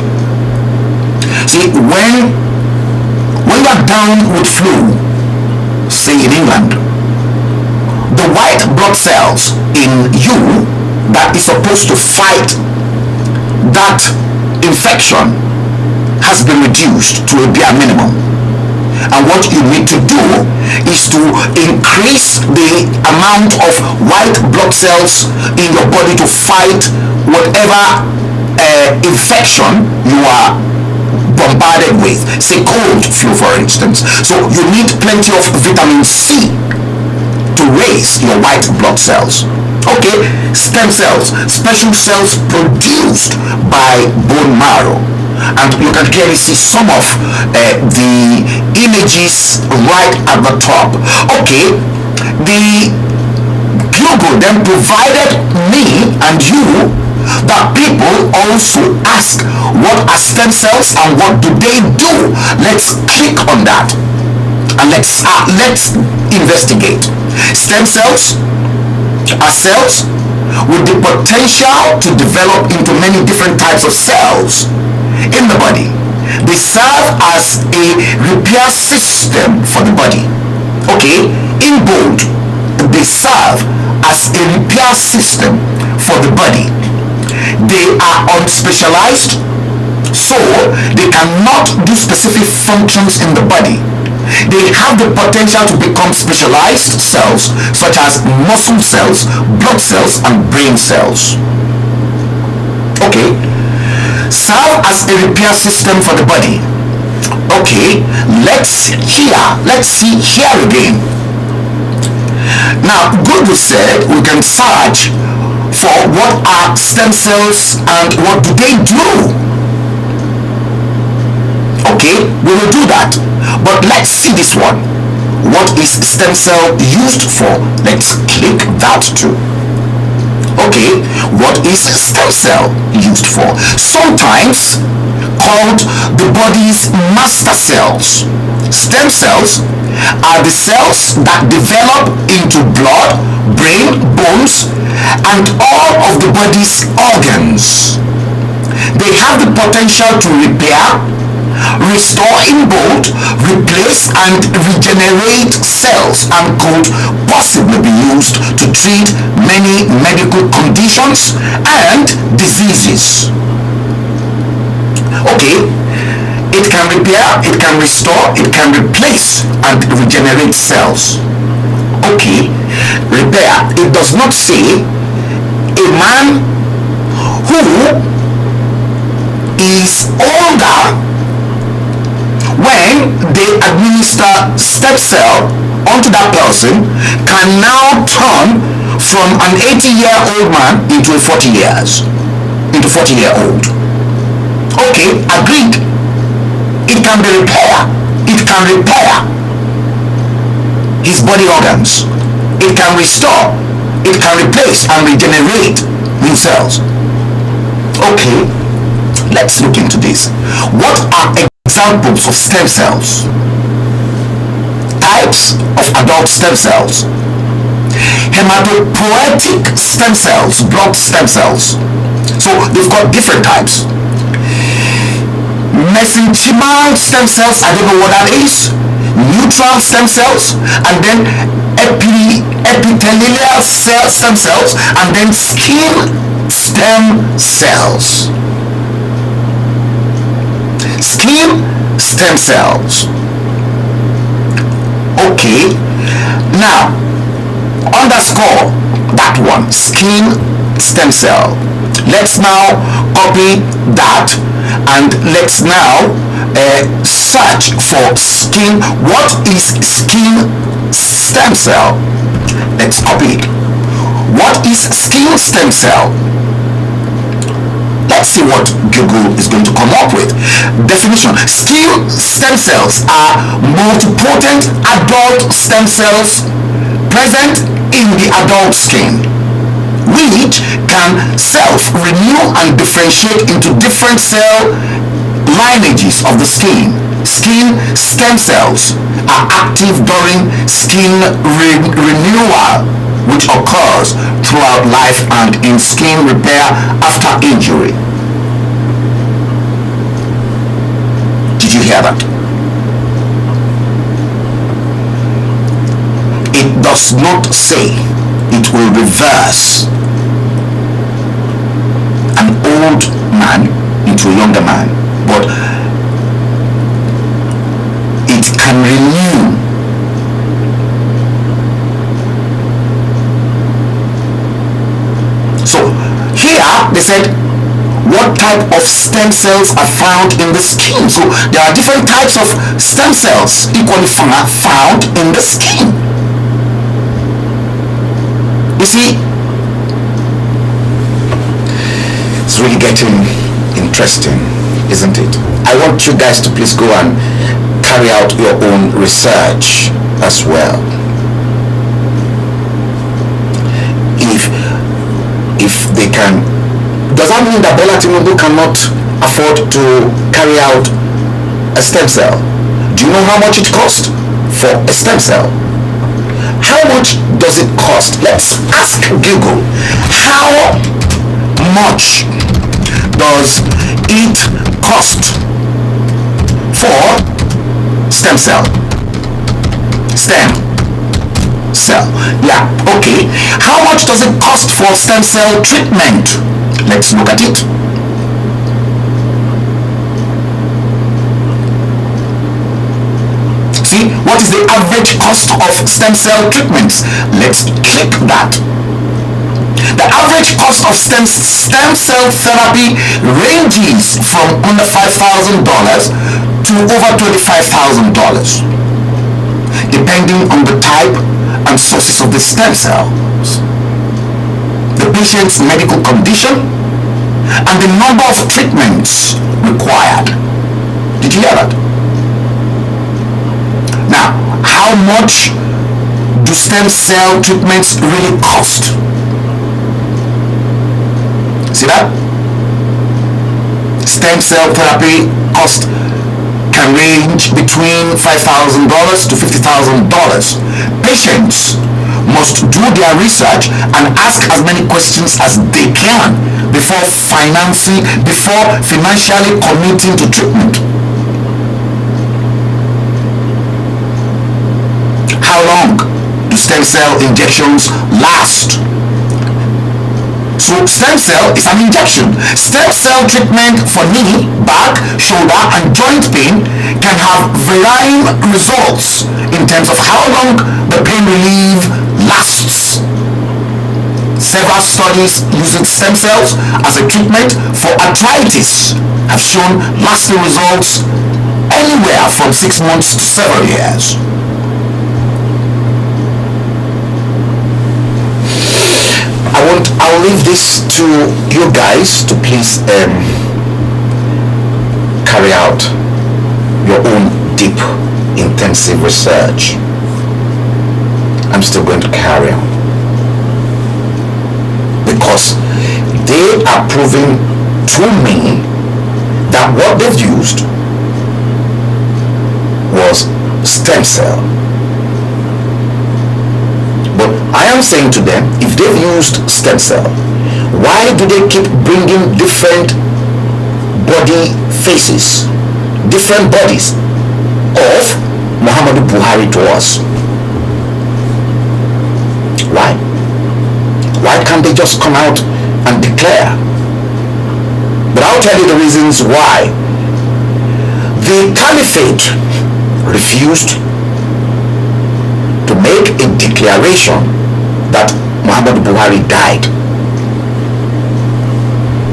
See, when you're down with flu, say in England, the white blood cells in you that is supposed to fight that infection has been reduced to a bare minimum. And what you need to do is to increase the amount of white blood cells in your body to fight whatever infection you are bombarded with, say cold flu for instance. So you need plenty of vitamin C to raise your white blood cells. Okay, stem cells, special cells produced by bone marrow. And you can clearly see some of the images right at the top. Okay, the Google then provided me and you that people also ask, what are stem cells and what do they do? Let's click on that and let's investigate. Stem cells are cells with the potential to develop into many different types of cells in the body. They serve as a repair system for the body. Okay, in bold, they serve as a repair system for the body. They are unspecialized, so they cannot do specific functions in the body. They have the potential to become specialized cells such as muscle cells, blood cells, and brain cells. Okay, serve as a repair system for the body. Okay, let's see here again. Now, Google said we can search for what are stem cells and what do they do. Okay, we will do that. But let's see this one. What is stem cell used for? Let's click that too. Okay, what is stem cell used for? Sometimes called the body's master cells. Stem cells are the cells that develop into blood, brain, bones, and all of the body's organs. They have the potential to repair, restore in bold, replace and regenerate cells, and could possibly be used to treat many medical conditions and diseases. Okay, it can repair, it can restore, it can replace and regenerate cells. Okay, repair, it does not say a man who is older, when they administer stem cell onto that person, can now turn from an 80-year-old man into a 40-year-old. Okay, agreed. It can be repair. It can repair his body organs. It can restore. It can replace and regenerate new cells. Okay, let's look into this. What are examples of stem cells? Types of adult stem cells. Hematopoietic stem cells, blood stem cells. So they've got different types. Mesenchymal stem cells, I don't know what that is. Neutral stem cells, and then epithelial stem cells, and then skin stem cells. Skin stem cells. Okay, now underscore that one, skin stem cell. Let's now copy that and let's now search for skin. What is skin stem cell? Let's copy it. What is skin stem cell? Let's see what Google is going to come up with. Definition: skin stem cells are multipotent adult stem cells present in the adult skin, which can self-renew and differentiate into different cell lineages of the skin. Skin stem cells are active during skin renewal, which occurs throughout life and in skin repair after injury. Did you hear that? It does not say it will reverse an old man into a younger man, but it can renew. So here they said what type of stem cells are found in the skin. So there are different types of stem cells equally found in the skin. You see, getting interesting, isn't it? I want you guys to please go and carry out your own research as well. If they can, does that mean that Bola Tinubu cannot afford to carry out a stem cell? Do you know how much it costs for a stem cell? How much does it cost? Let's ask Google. How much does it cost for stem cell? Stem cell. Yeah, okay. How much does it cost for stem cell treatment? Let's look at it. See, what is the average cost of stem cell treatments? Let's click that. The average cost of stem cell therapy ranges from under $5,000 to over $25,000, depending on the type and sources of the stem cells, the patient's medical condition, and the number of treatments required. Did you hear that? Now, how much do stem cell treatments really cost? See that? Stem cell therapy cost can range between $5,000 to $50,000. Patients must do their research and ask as many questions as they can before financially committing to treatment. How long do stem cell injections last? So stem cell is an injection. Stem cell treatment for knee, back, shoulder, and joint pain can have varying results in terms of how long the pain relief lasts. Several studies using stem cells as a treatment for arthritis have shown lasting results anywhere from 6 months to several years. I'll leave this to you guys to please carry out your own deep, intensive research. I'm still going to carry on because they are proving to me that what they've used was stem cell. But I am saying to them, if they've used stem cell, why do they keep bringing different body faces, different bodies of Muhammadu Buhari to us? Why? Why can't they just come out and declare? But I'll tell you the reasons why. The caliphate refused to make a declaration that Muhammad Buhari died.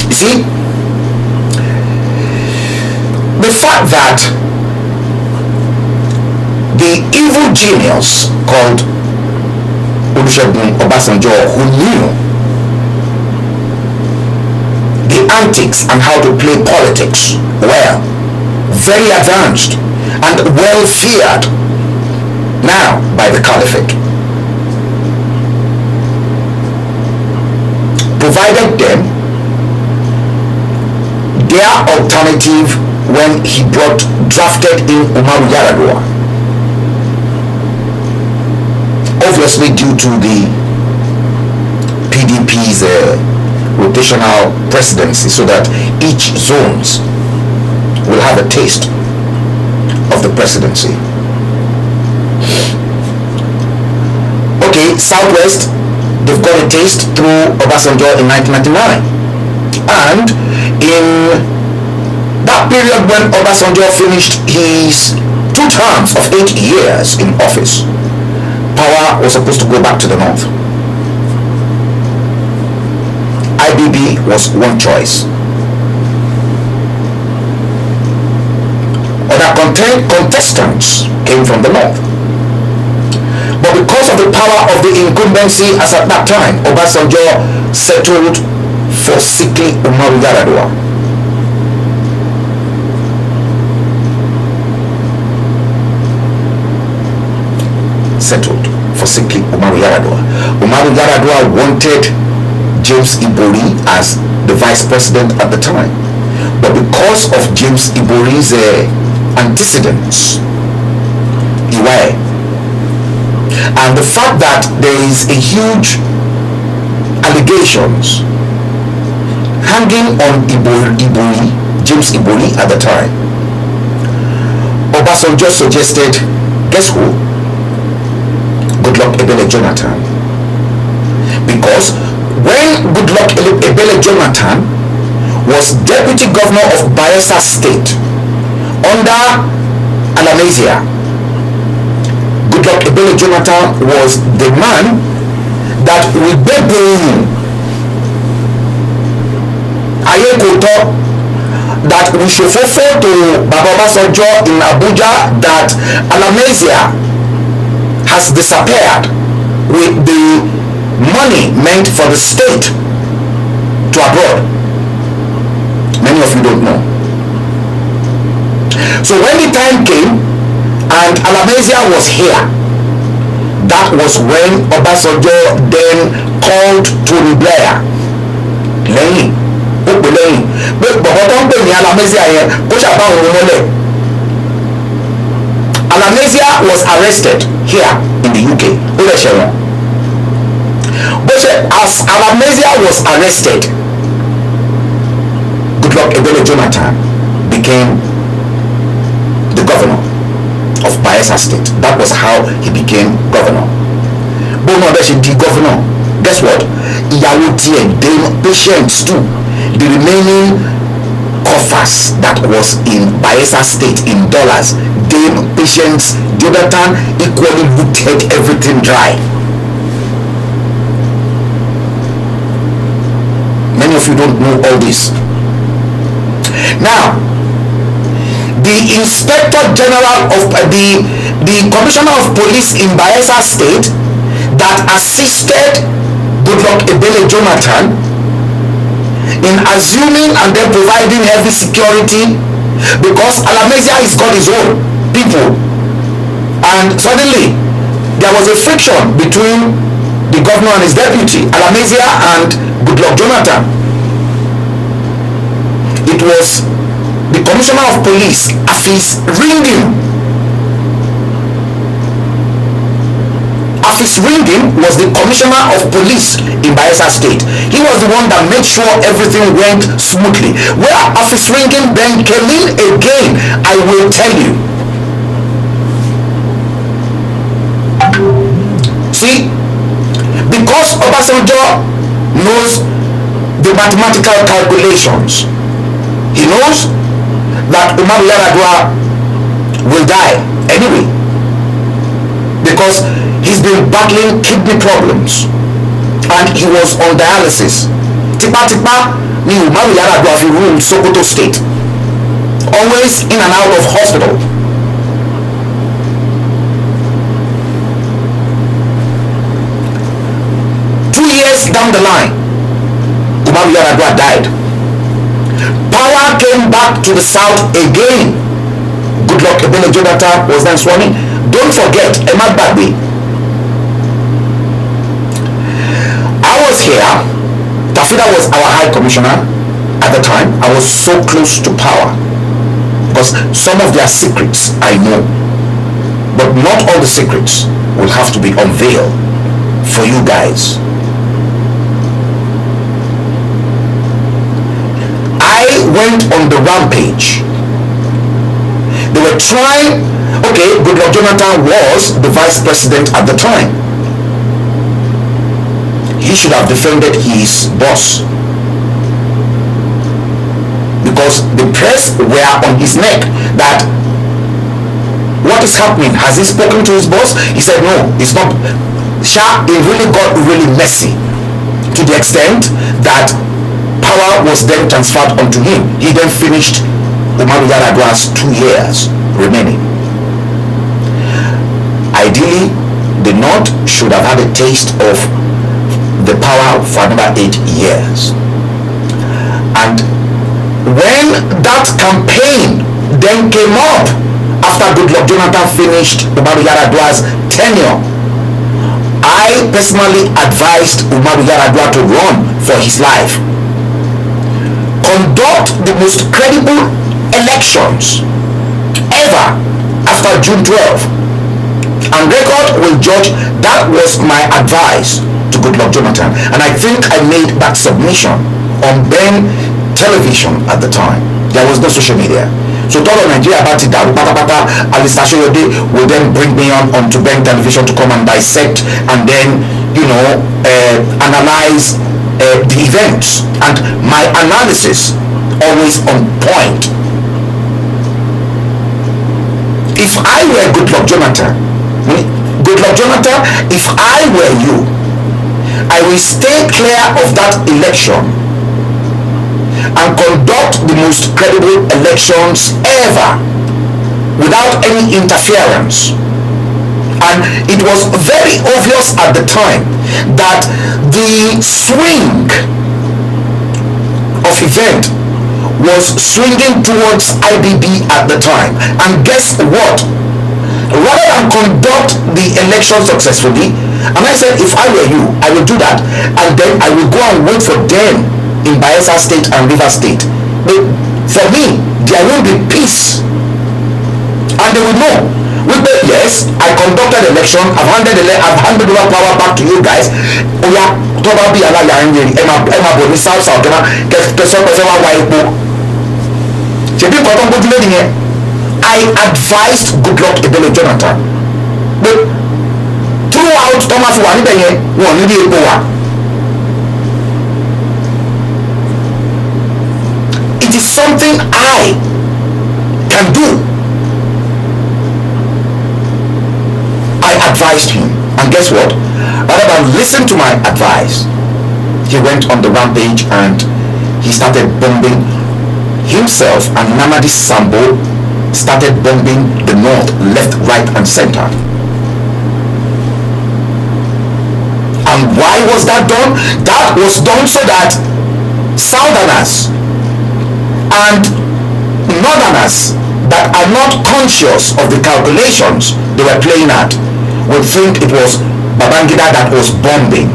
You see, the fact that the evil genius called Olusegun Obasanjo, who knew the antics and how to play politics well, very advanced and well feared now by the caliphate, provided them their alternative when he drafted in Umaru Yar'Adua, obviously due to the PDP's rotational presidency, so that each zones will have a taste of the presidency. Okay, Southwest, they've got a taste through Obasanjo in 1999. And in that period when Obasanjo finished his 2 terms of 8 years in office, power was supposed to go back to the north. IBB was one choice. Other contestants came from the north. But because of the power of the incumbency as at that time, Obasanjo settled for sickly Umaru Yar'Adua. Settled for sickly Umaru Yar'Adua. Umaru Yar'Adua wanted James Ibori as the vice president at the time, but because of James Ibori's antecedents, Iwae, and the fact that there is a huge allegations hanging on Ibori, James Ibori at the time, Obasanjo suggested, guess who? Goodluck Ebele Jonathan. Because when Goodluck Ebele Jonathan was deputy governor of Bayelsa State under Alamasia, Goodluck Ebele Jonathan was the man that we begging Ayekoto that we should fulfill to Baba Obasanjo in Abuja that Alamasia has disappeared with the money meant for the state to abroad. Many of you don't know. So when the time came and Alamasia was here, that was when Obasanjo then called Tony Blair. Lẹ́yìn, ó pè lẹ́yìn, pé bọ̀bọ̀ tó ń pè ní Alamasia yẹn kó ṣàbá òun mọ́lẹ̀. Alamasia was arrested here in the UK. But as Alamasia was arrested, Goodluck Ebele Jonathan became the governor of Bayelsa State. That was how he became governor. But now that the governor, guess what? Ìyàwó tiẹ̀ dame patients too. The remaining coffers that was in Bayelsa State in dollars, Dame Patience Jonathan equally looted everything dry. Many of you don't know all this. Now, the Inspector General of the Commissioner of Police in Bayelsa State that assisted Goodluck Ebele Jonathan in assuming and then providing heavy security, because Alamasia has got his own people, and suddenly there was a friction between the governor and his deputy, Alamasia and Goodluck Jonathan. It was the Commissioner of Police, Afis Ringin. Afis Ringin was the Commissioner of Police in Bayelsa State. He was the one that made sure everything went smoothly. Where Afis Ringin then came in again, I will tell you. See, because Obasanjo knows the mathematical calculations, he knows that Umaru Yar'Adua will die anyway, because he's been battling kidney problems and he was on dialysis. Tipa ni Umaru Yar'Adua fi ruled Sokoto State, always in and out of hospital. Down the line, Umaru Yar'Adua died. Power came back to the south again. Goodluck Ebele Jonathan was then sworn in. Don't forget, Emma Bagbe. I was here. Tafida was our high commissioner at the time. I was so close to power because some of their secrets I know, but not all the secrets will have to be unveiled for you guys. Went on the rampage. They were trying. Okay, Goodluck Jonathan was the vice president at the time. He should have defended his boss, because the press were on his neck that what is happening? Has he spoken to his boss? He said no, it's not. It really got really messy to the extent that power was then transferred onto him. He then finished Umaru Yar'Adua's 2 years remaining. Ideally, the North should have had a taste of the power for another 8 years. And when that campaign then came up after Goodluck Jonathan finished Umaru Yar'Adua's tenure, I personally advised Umaru Yar'Adua to run for his life. Conduct the most credible elections ever after June 12th, and record will judge. That was my advice to Goodluck Jonathan, and I think I made that submission on Ben television at the time. There was no social media, so all of Nigeria about it. Alistair Shoyode will then bring me onto Ben television to come and dissect and then analyze the events, and my analysis always on point. If I were Goodluck Jonathan, if I were you, I will stay clear of that election and conduct the most credible elections ever without any interference. And it was very obvious at the time that the swing of event was swinging towards IBB at the time. And guess what? Rather than conduct the election successfully, and I said, if I were you, I will do that, and then I will go and wait for them in Bayelsa State and River State. But for me, there will be peace, and they will know. Yes, I conducted election. I've handed over power back to you guys. Oya, probably Emma Boni South Kena. I advised Goodluck Ebele Jonathan, but throughout Thomas Wanibenye, one need power. It is something I can do. I advised him, and guess what? Rather than listen to my advice, he went on the rampage and he started bombing himself, and Namadi Sambo started bombing the north, left, right, and center. And why was that done? That was done so that southerners and northerners that are not conscious of the calculations they were playing at would think it was Babangida that was bombing.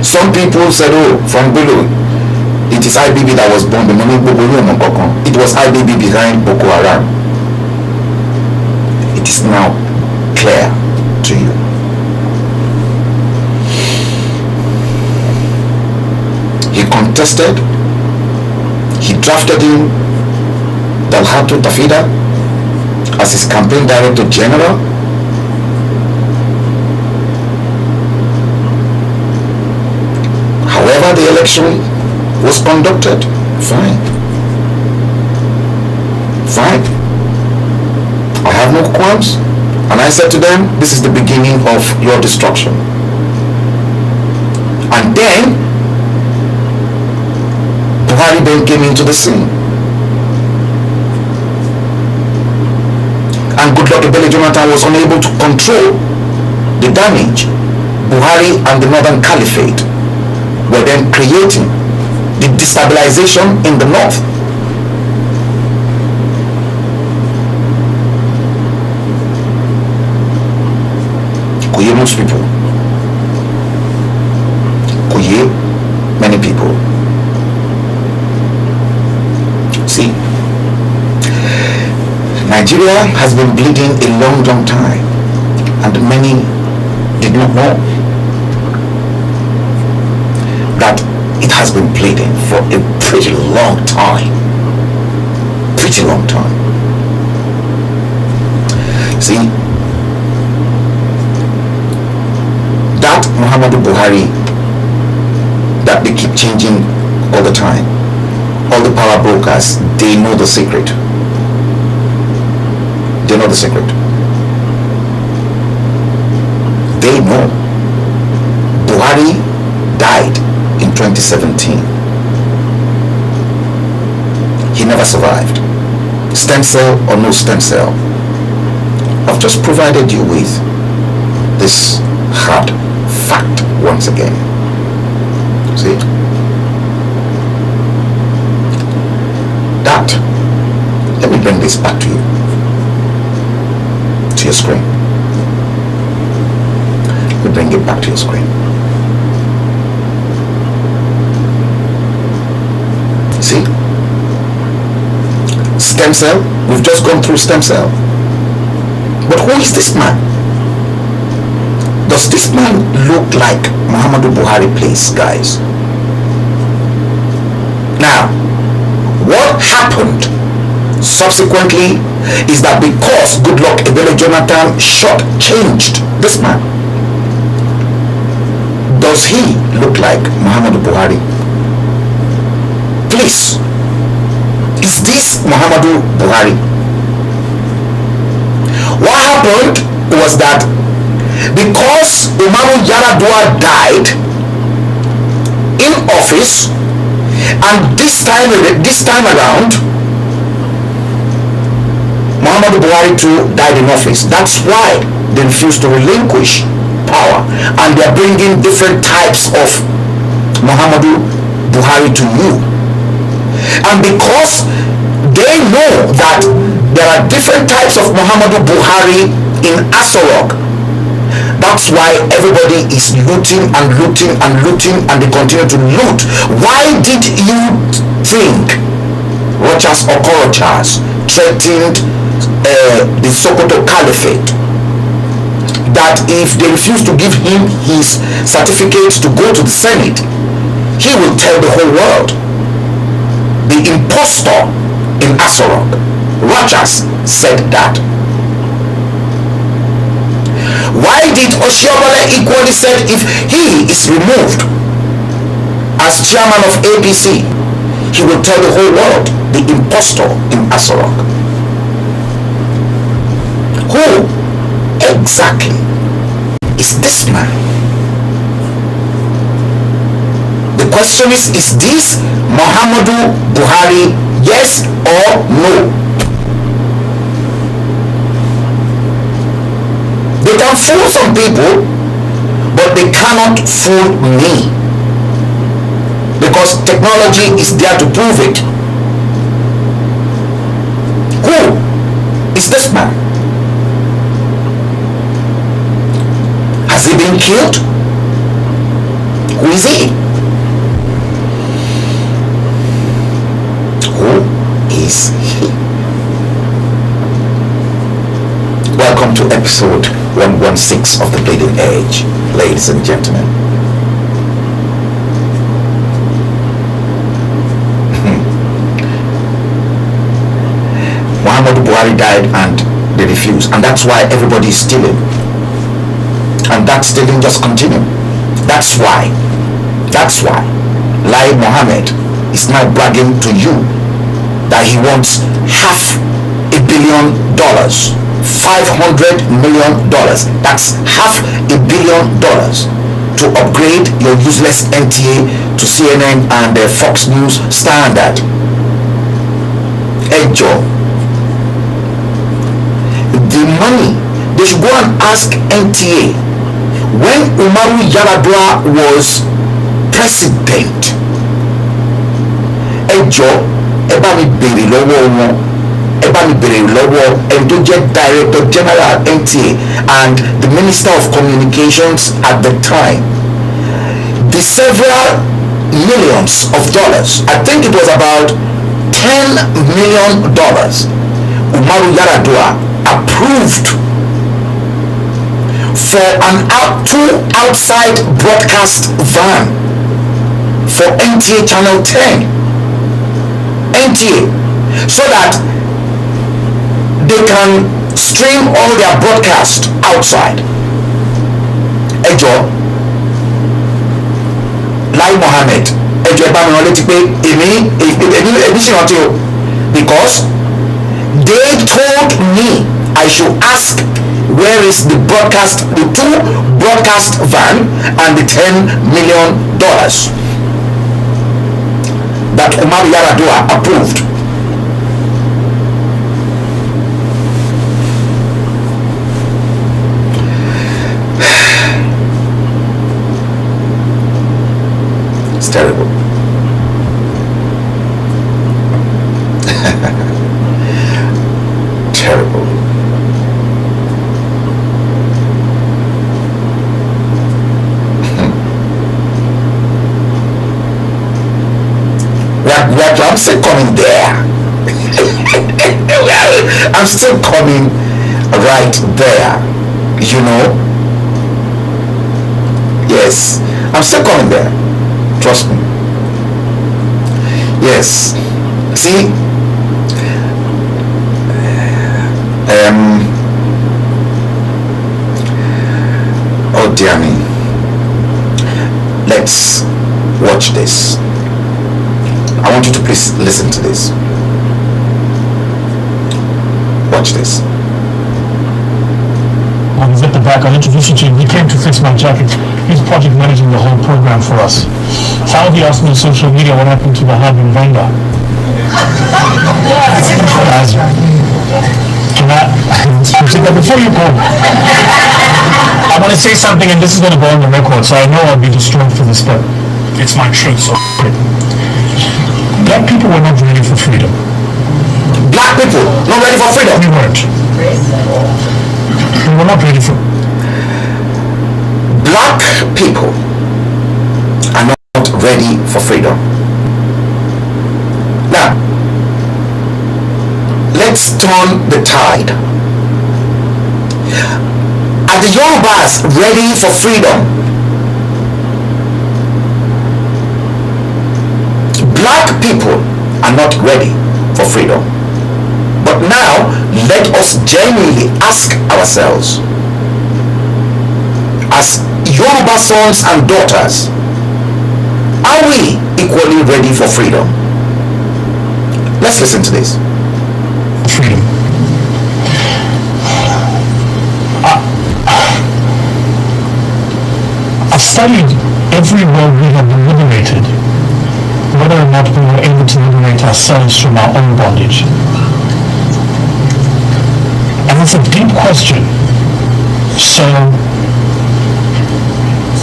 Some people said, oh, from below, it is IBB that was bombing. It was IBB behind Boko Haram. It is now clear to you. He contested. He drafted in Dalhatu Tafida as his campaign director general. However the election was conducted, fine. I have no qualms. And I said to them, this is the beginning of your destruction. And then Buhari then came into the scene. And Goodluck Ebele Jonathan was unable to control the damage Buhari and the Northern Caliphate were then creating, the destabilization in the north. Kuye most people. Kuye many people. See, Nigeria has been bleeding a long, long time, and many did not know that it has been bleeding for a pretty long time. Pretty long time. See, that Muhammadu Buhari that they keep changing all the time, all the power brokers, they know the secret. They know the secret. They know. Buhari died in 2017. He never survived. Stem cell or no stem cell, I've just provided you with this hard fact once again. See? That. Let me bring this back to you. To your screen. Let me bring it back to your screen. See? Stem cell. We've just gone through stem cell. But who is this man? Does this man look like Muhammadu Buhari, please, guys? Now, what happened subsequently is that because Goodluck Ebele Jonathan shortchanged this man, does he look like Muhammadu Buhari? Please, is this Muhammadu Buhari? What happened was that because Umaru Yar'Adua died in office, and this time around Muhammadu Buhari too died in office. That's why they refused to relinquish power, and they are bringing different types of Muhammadu Buhari to you. And because they know that there are different types of Muhammadu Buhari in Aso Rock, that's why everybody is looting and looting and looting, and they continue to loot. Why did you think Rochas Okorochas threatened the Sokoto Caliphate that if they refuse to give him his certificate to go to the Senate, he will tell the whole world? The impostor in Aso Rock, Rochas, said that. Why did Oshiomhole equally said if he is removed as chairman of APC, he will tell the whole world? The impostor in Aso Rock. Who exactly is this man? The question is this Muhammadu Buhari, yes or no? They can fool some people, but they cannot fool me, because technology is there to prove it. Who is this man? Has he been killed? Who is he? Who is he? Welcome to episode 116 of The Bleeding Edge, ladies and gentlemen. Muhammadu Buhari died and they refused, and that's why everybody is stealing. And that stealing just continues. That's why Lai Mohammed is now bragging to you that he wants $500 million, $500 million. That's $500 million to upgrade your useless NTA to CNN and Fox News standard. Ejo. The money, they should go and ask NTA. When Umaru Yar'Adua was president, Ejo, eba mi bèrè lọ́wọ́ wọn, eba mi bèrè lọ́wọ́ ẹni tó jẹ́ Director General NTA and the Minister of Communications at the time, the several millions of dollars, I think it was about $10 million, Umaru Yar'Adua approved for two outside broadcast van for NTA Channel 10, NTA, so that they can stream all their broadcast outside. Ejo, Lai Mohammed, Ejo eba mi rántí pé èmi ṣe rántí o, because they told me I should ask where is the broadcast, the two broadcast van and the $10 million that Umaru Yar'Adua approved. Plateau. I'm still coming there. I'm still coming right there. You know? Yes, I'm still coming there. Trust me. Yes. See? Oh dear me. Let's watch this. I want you to please listen to this. Watch this. He's at the back. I'll introduce you to him. He came to fix my jacket. He's project managing the whole program for us. Some of you asked me on social media what happened to the hub in Vanga. Before you go, I want to say something, and this is going to go on the record, so I know I'll be destroyed for this, but it's my truth, so it. Black people were not ready for freedom. Black people not ready for freedom? We weren't. We were not ready for... Black people are not ready for freedom. Now, let's turn the tide. Are the Yorubas ready for freedom? Black people are not ready for freedom. But now, let us genuinely ask ourselves, as Yoruba sons and daughters, are we equally ready for freedom? Let's listen to this. Freedom. I've studied every world we have been liberated, whether or not we were able to liberate ourselves from our own bondage. And it's a deep question. So,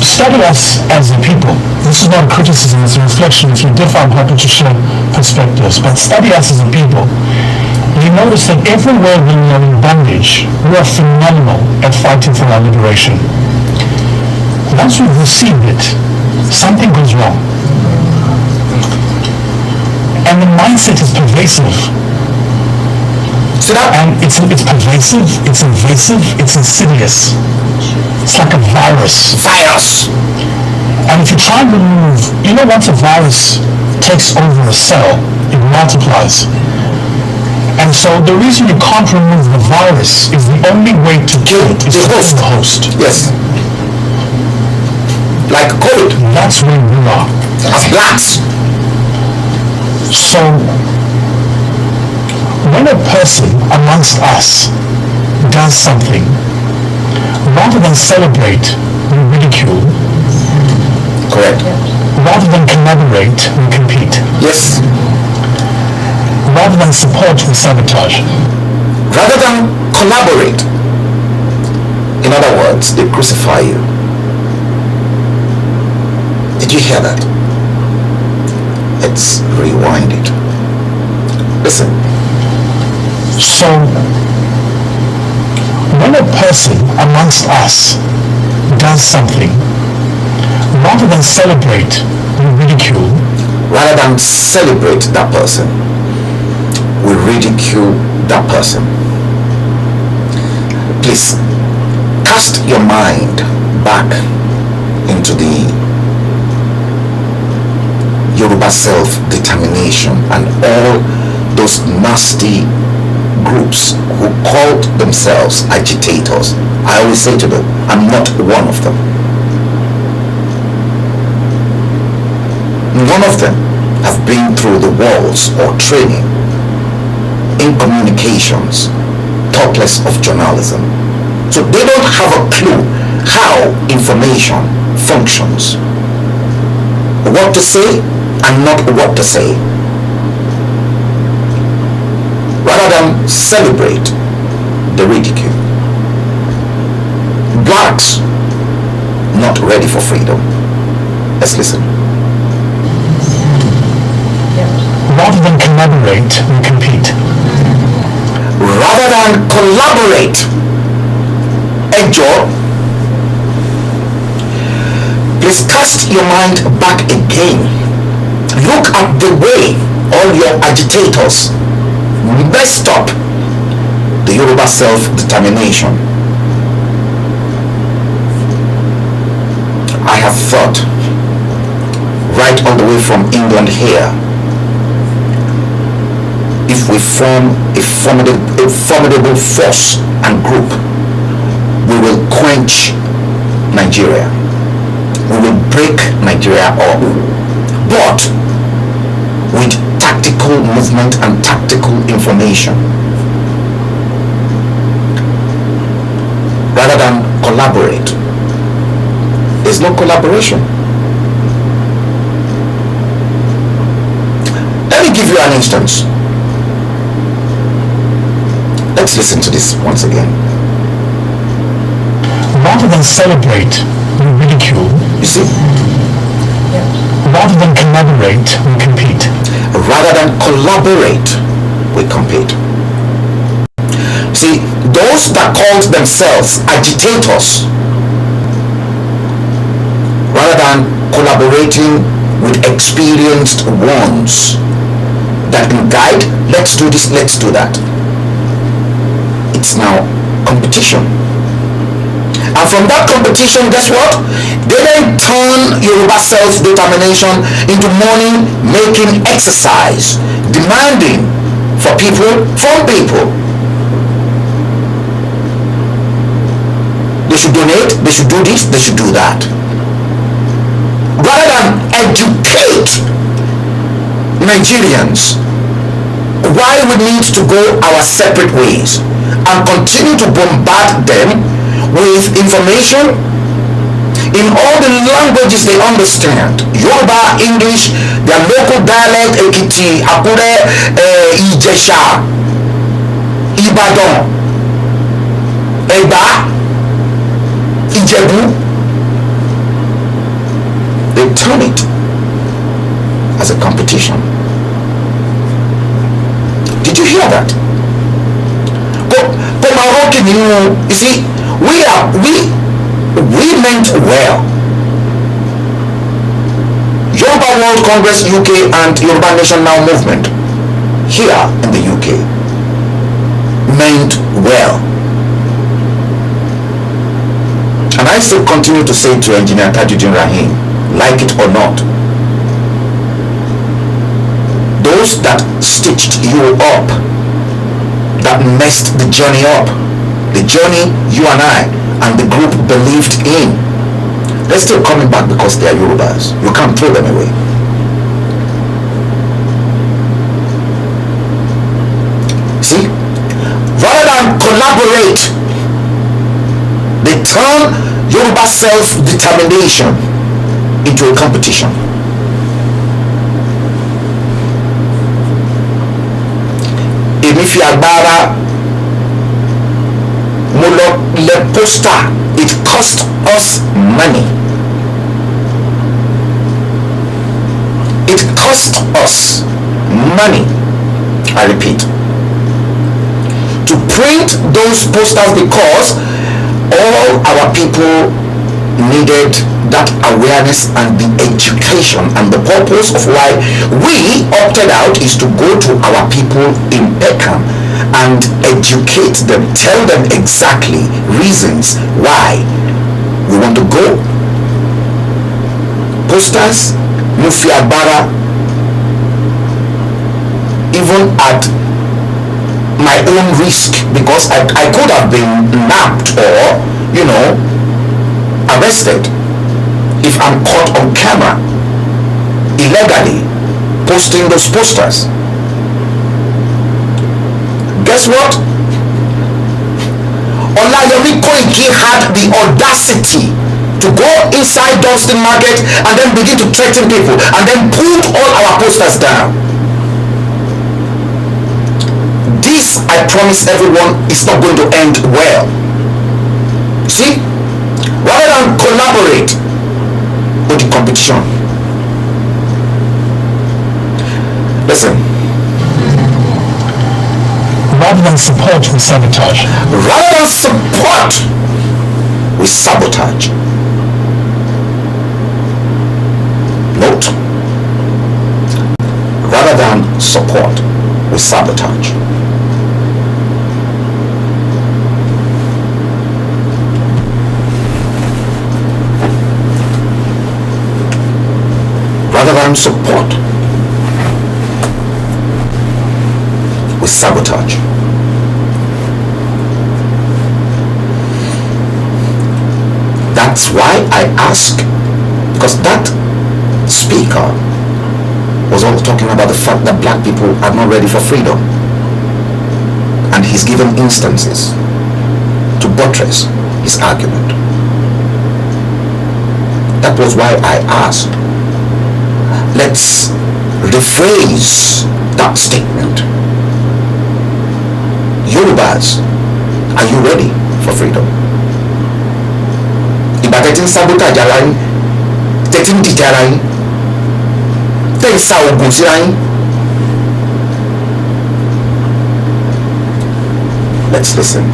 study us as a people. This is not a criticism, it's a reflection. If you differ, I'm happy to share perspectives. But study us as a people. You notice that everywhere we are in bondage, we are phenomenal at fighting for our liberation. Once we've received it, something goes wrong. And the mindset is pervasive. And it's pervasive, it's invasive, it's insidious. It's like a virus. And if you try and remove, once a virus takes over a cell, it multiplies. And so the reason you can't remove the virus is the only way to kill it is to kill the host. Yes. Like COVID. That's where we are. As blacks. So, when a person amongst us does something, rather than celebrate, we ridicule. Correct. Rather than collaborate, we compete. Yes. Rather than support, we sabotage. Rather than collaborate, in other words, they crucify you. Did you hear that? Let's rewind it. Listen. So, when a person amongst us does something, rather than celebrate, we ridicule. Rather than celebrate that person, we ridicule that person. Please, cast your mind back into the Yoruba self-determination and all those nasty groups who called themselves agitators. I always say to them, I'm not one of them. None of them have been through the walls or training in communications, talk less of journalism. So they don't have a clue how information functions, what to say and not what to say. Rather than celebrate, the ridicule. Blacks not ready for freedom. Let's listen. Rather than collaborate, we compete. Rather than collaborate, enjoy. Please cast your mind back again. Look at the way all your agitators messed up the Yoruba self-determination. I have thought right all the way from England here, if we form a formidable force and group, we will quench Nigeria. We will break Nigeria up, but with tactical movement and tactical information, rather than collaborate. There's no collaboration. Let me give you an instance. Let's listen to this once again. Rather than celebrate, we ridicule. You see? Rather than collaborate, we compete. Rather than collaborate, we compete. See, those that called themselves agitators, rather than collaborating with experienced ones that can guide, let's do this, let's do that. It's now competition. And from that competition, guess what? They then turn Yoruba self-determination into money-making exercise, demanding for people, from people. They should donate, they should do this, they should do that. Rather than educate Nigerians why we need to go our separate ways and continue to bombard them with information in all the languages they understand. Yoruba, English, their local dialect, Ekiti, Akure, Ijesha, Ibadan, Eba, Ijebu. They turn it as a competition. Did you hear that? You see, we meant well. Yoruba World Congress UK and Yoruba Nation Now movement here in the UK meant well. And I still continue to say to Engineer Tajuddin Rahim, like it or not, those that stitched you up, that messed the journey up, the journey you and I and the group believed in, they're still coming back because they are Yorubas. You can't throw them away. See? Rather than collaborate, they turn Yoruba self-determination into a competition. If you are Bara le poster, it cost us money. It cost us money. I repeat, to print those posters because all our people needed that awareness and the education, and the purpose of why we opted out is to go to our people in Peckham and educate them, tell them exactly reasons why we want to go. Posters, Mufiabara, even at my own risk, because I could have been nabbed or, arrested if I'm caught on camera illegally posting those posters. Guess what? Olayomi Koiki had the audacity to go inside Dunstan Market and then begin to threaten people and then put all our posters down. This, I promise everyone, is not going to end well. See? Rather than collaborate with the competition. Listen. Rather than support, we sabotage. Rather than support, we sabotage. Note. Rather than support with sabotage. Rather than support with sabotage. That's why I ask, because that speaker was all talking about the fact that black people are not ready for freedom, and he's given instances to buttress his argument. That was why I asked, let's rephrase that statement. Yorubas, are you ready for freedom? Ìgbà tẹ́tí ń sabotage ara yín, tẹ́tí ń dìjà ara yín, tẹ́ ń sa oògùn síra yín. Let's listen.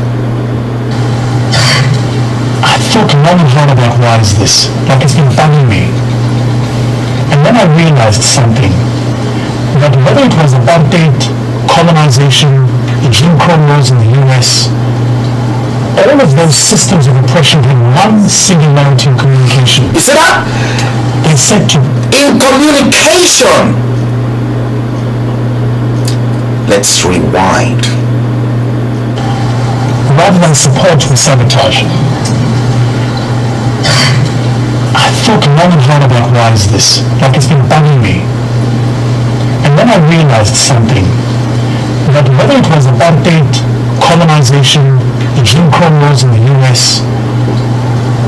I thought long and hard about why is this, like it's been bugging me. And then I realized something, that whether it was apartheid, colonization, the Jim Crow laws in the US, all of those systems of oppression had one singularity in communication. You see that? They said to... In communication. Let's rewind. Rather than support with sabotage. I thought long and hard about why is this, like it's been bugging me. And then I realized something, that whether it was apartheid, colonization, the Jim Crow laws in the US,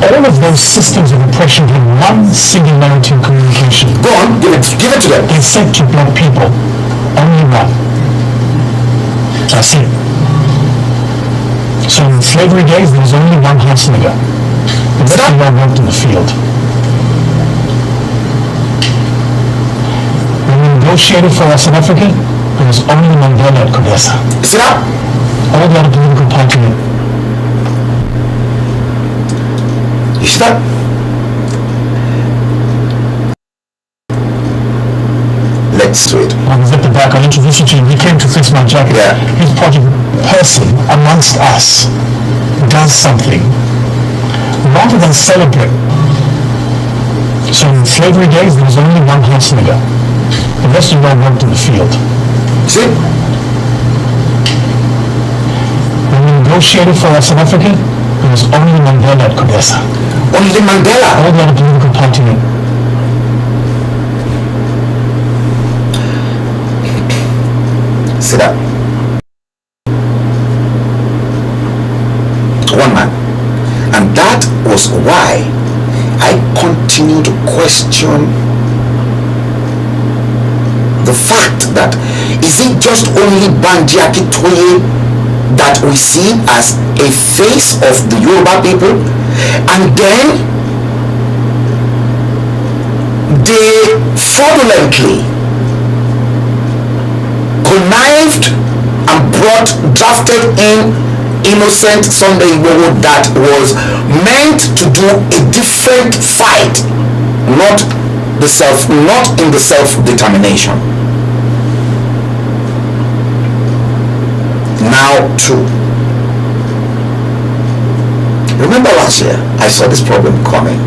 all of those systems of oppression had one singularity in communication. Go on, give it to them. They said to black people, only one. That's it. So in slavery days, there was only one house nigger. The rest of them worked in the field. When we negotiated for us in Africa, there was only Mandela at Kodesa. See that? All the other political parties. You see that? Let's do it. I was at the back, I'll introduce you to him. He came to fix my jacket. Yeah. He's a project person amongst us does something rather than celebrate. So in slavery days, there was only one house nigger. The rest of them worked in the field. See? When we negotiated for us in Africa, there was only Mandela at Kodesa. Only Mandela. All the other political parties. See that? One man. And that was why I continue to question the fact that is it just only Banji Akintoye that we see as a face of the Yoruba people, and then they fraudulently connived and drafted in innocent Sunday Igboho that was meant to do a different fight, not in the self-determination. Now true. Remember last year I saw this problem coming,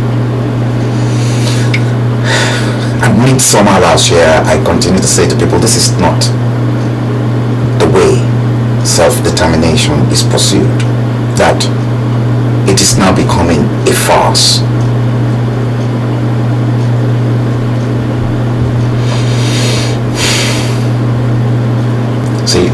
and midsummer last year I continued to say to people, this is not the way self-determination is pursued, that it is now becoming a farce. See,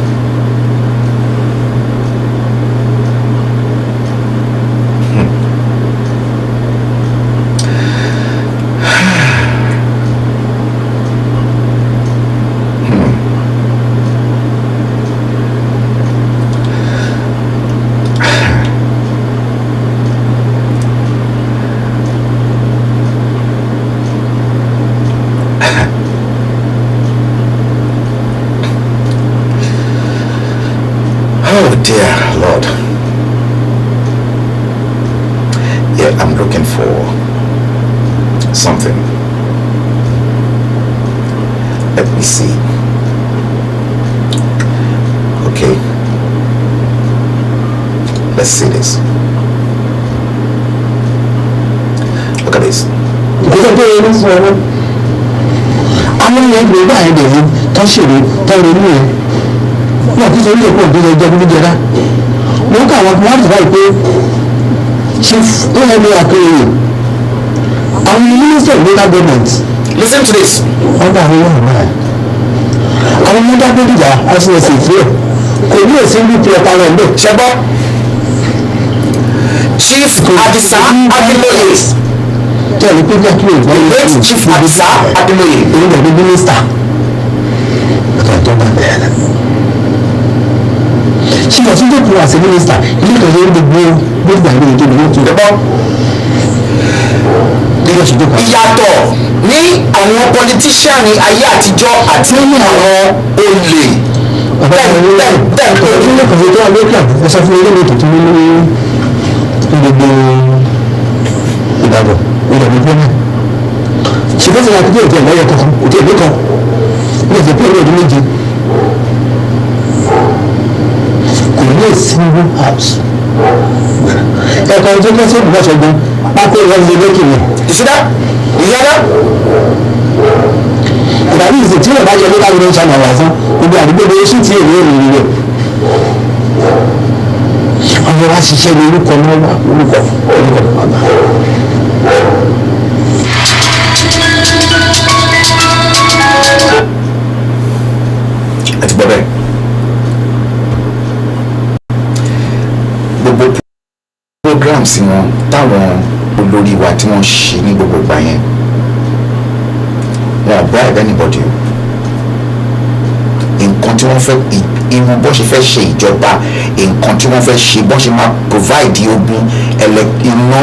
oh dear Lord. Yeah, I'm looking for something. Let me see. Okay. Let's see this. Look at this. àwọn yẹn gbé báyìí dèjì tó ṣèrè tó ronú yẹn wọn kí sórí èkó òbí lè jẹ gbígbéra wọn kà wọn wọn dìbò pé chief emu akéwì àwọn minister of local government. Listen to this. wọn bá àwọn yẹn náà àwọn ọmọdé agbẹdìjà ọsùn ìfúró kò ní èsì ń bí pé ọ̀pá rẹ̀ ń bẹ̀. Ṣẹ́gbọ́. Chief Adisa Ademoye. tẹ̀lé pé bí akíwèé ìgbà yìí Great Chief Adisa Ademoye. èyí lè bí mínísítà ọ̀tọ̀ tó bá bẹ̀rẹ̀ náà. ṣé ọ̀tún tó kúrò àti mínísítà ilé ìtọ́jú ń gbogbo gbogbo àgbẹ̀ ètò ìlú tó lọ́wọ́. Ìyàtọ̀ ní àwọn politician ní ayé àtijọ́ àti àwọn olè. ọ̀pọ̀ àwọn ilé ìkọ̀wé tó wà lókè àbúkọ sọ fún ilé ètò tó ní gbogbo ìdàgbọ̀ ìdàgbọ̀ gbọ́nà. ṣùgbọ́n tí a kúkú ètò ìlọ́yọ̀ kankan òtí ìlú kan ní ìfẹ́ pé ọdún méje kò ní single house. ẹ̀ka ọjọ́ kẹ́sì ìbùdó ṣọgbọ́n pápẹ́ ìwọ́n lókè ni. ìṣúná ìyáná. ìdàbí ìsìn tí yóò bá jẹ lókà lórí ìṣàmà wà fún gbogbo àdúgbò bóyá sí tí èrè èrè rẹ. ọmọ wa ṣiṣẹ́ ní orúkọ náà wà orúkọ bàbá. ẹ ti gbọ́ bẹ́ẹ̀. gbogbo programs wọn táwọn olórí wa tí wọ́n ṣe ní gbogbo ìgbà yẹn wọn ò bribe anybody o nǹkan tí wọ́n fẹ́ irú bó ṣe fẹ́ ṣe ìjọba nǹkan tí wọ́n fẹ́ ṣe bó ṣe máa provide ogun iná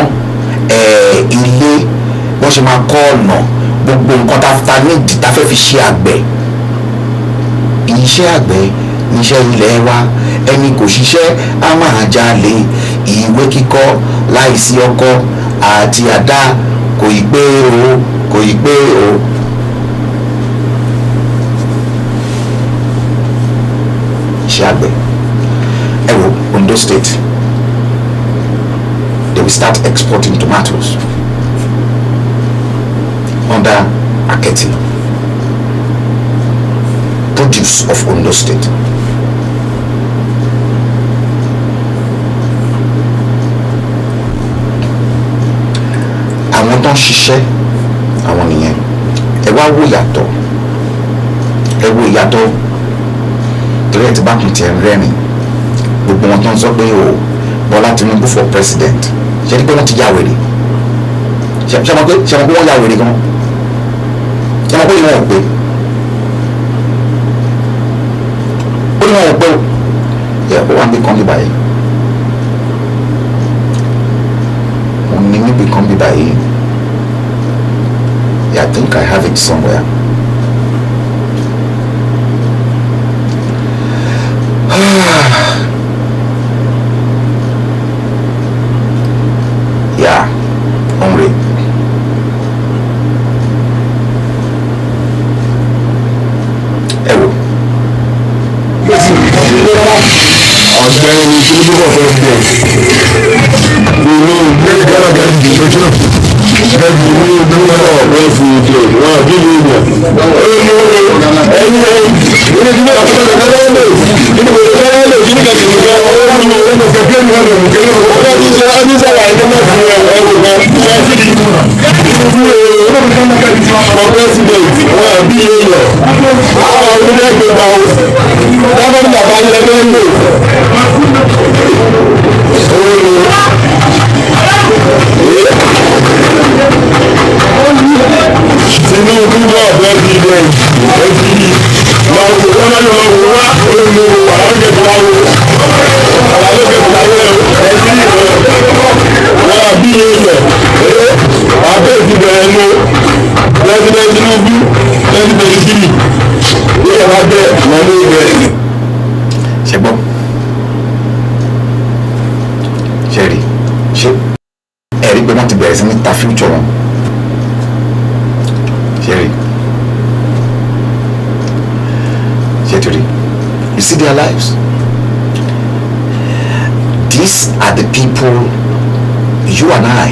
ilé bó ṣe máa kọ́ ọ̀nà gbogbo nǹkan ta ní ìdí ta fẹ́ fi ṣe àgbẹ̀ iṣẹ́ àgbẹ̀ iṣẹ́ ilẹ̀ wa ẹni kò ṣiṣẹ́ á máa jalè ìwé kíkọ́ láìsí ọkọ́ àti àdá kò ì pé o kò ì pé o. iṣẹ́ àgbẹ̀ ẹ wo Ondo State they will start exporting tomatoes under Aketi produce of Ondo State. àwọn tó ń ṣiṣẹ́ àwọn nìyẹn ẹ wá wo ìyàtọ̀ torí ẹ ti bá kùn tiẹ̀ rẹ́rìn gbogbo wọn tó ń sọ pé o Bọ́lá Tinubu for president ṣe ni pé wọ́n ti yá wèrè ṣe mọ̀ pé wọ́n yá wèrè gan ṣe mọ̀ pé ìwọ̀n ò pé ó ní wọn ò pé o yẹ kó wà níbi kan bí báyìí òun ní níbi kan bí báyìí yeah, I think I have it somewhere. Yeah, hungry. Ewo. ọ̀gbẹ́ni ní Tinubu for president ìlú gbẹ́gbẹ́gbẹ́ ìdíjọ́ gẹ́gẹ́ ní ìdúró ọ̀pẹ́ fún ìdí wọn bí ní ìyẹn ẹ̀yìn ilé tí wọ́n fẹ́ lọ́wọ́ lè nínú ìgbẹ́lẹ́ lè kí ní kẹ́kẹ́ nìkan ọ̀rọ̀ ní ọ̀rọ̀ kẹ́kẹ́ ní ọ̀rọ̀ kẹ́kẹ́ ọ̀rọ̀ ní ṣe ọ́níṣẹ́lá ẹ̀kọ́ náà fún ẹ̀rọ kan fẹ́ẹ́sì for president wọn bí èèyàn àwọn orílẹ̀-èdè wa dábàá ní bàbá ilẹ̀ bẹ́ẹ̀ lò. Tinubu bọ̀ bẹ́ẹ̀ bí bẹ́ẹ̀ ẹ̀fí máa wò wọ́n máa yọ wò wá olùwò àwọn kẹ̀kẹ́ wá wò àwọn kẹ̀kẹ́ wá wò ẹ̀fí wọ́n àbí ilẹ̀ abẹ́ ìdìbẹ̀rẹ̀ ló lẹ́sílẹ̀ Tinubu lẹ́sílẹ̀ ìdílì yíyẹ wá bẹ́ẹ̀ lọ́nà ìbẹ̀rẹ̀. ṣe gbọ́ ṣe rí ṣe ẹ̀rí pé wọ́n ti bẹ̀rẹ̀ sí ní ta future wọn ṣe rí ṣe ti rí you see their lives these are the people you and I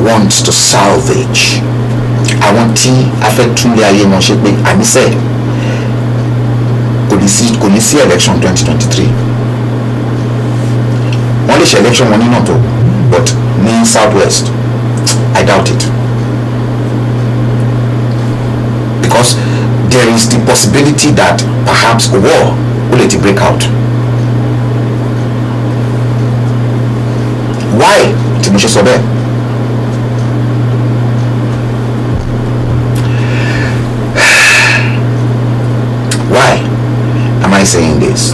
want to salvage. Àwọn tí a fẹ́ túnlé ayé wọn ṣe pé àníṣe kò ní sí election 2023. Wọ́n lè ṣe election wọn ní North, but ní Southwest I doubt it, because there is the possibility that perhaps war will let it break out. Why tí mo ṣe sọ bẹ́ẹ̀? Why am I saying this?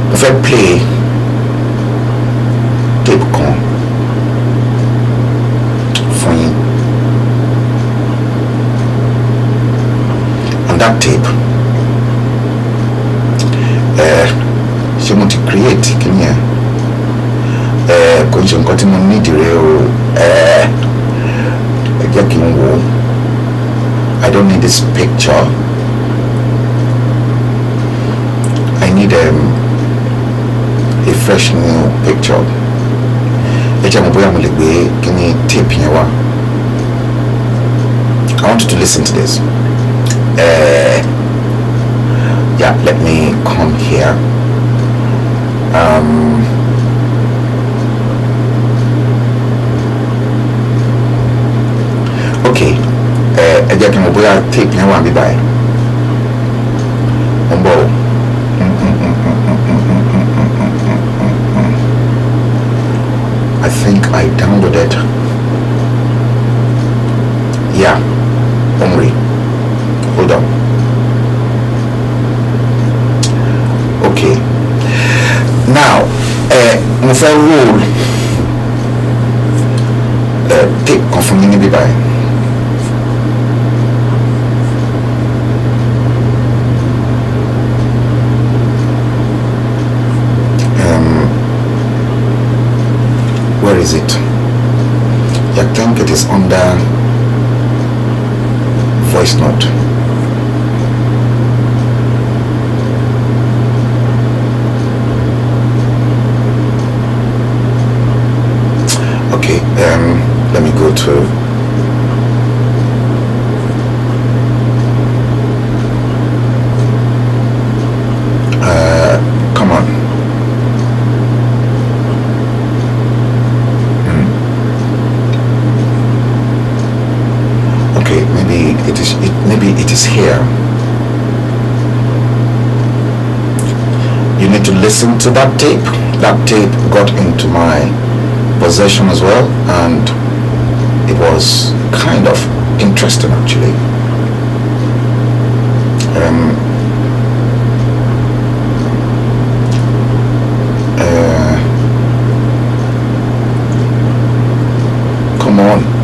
Mo fẹ́ play tape kan fún yín. On that tape, ṣé mo ti create kíni ẹ? Kò ń ṣe nǹkan tí mo nídìí rẹ o. Ẹ jẹ́ kí n wò ó. I don't need this picture. I need a fresh new picture. Ẹ jẹ́ mo bóyá mo lè gbé kíni tape yẹn wá. I want you to listen to this. Yeah, let me come here. Okay. Ẹ jẹ́ kí n mọ̀ bóyá tape yẹn wà níbí báyìí. Mo ń bọ̀ o. I think I downloaded. Yeah. Omri. Hold on. Okay. Now, mo fẹ́ roll tape kan fún mi níbí báyìí. Where is it? I think it is under voice note. Okay, let me go to come on. Okay, maybe it is here. You need to listen to that tape. That tape got into my possession as well, and it was kind of interesting actually. Come on.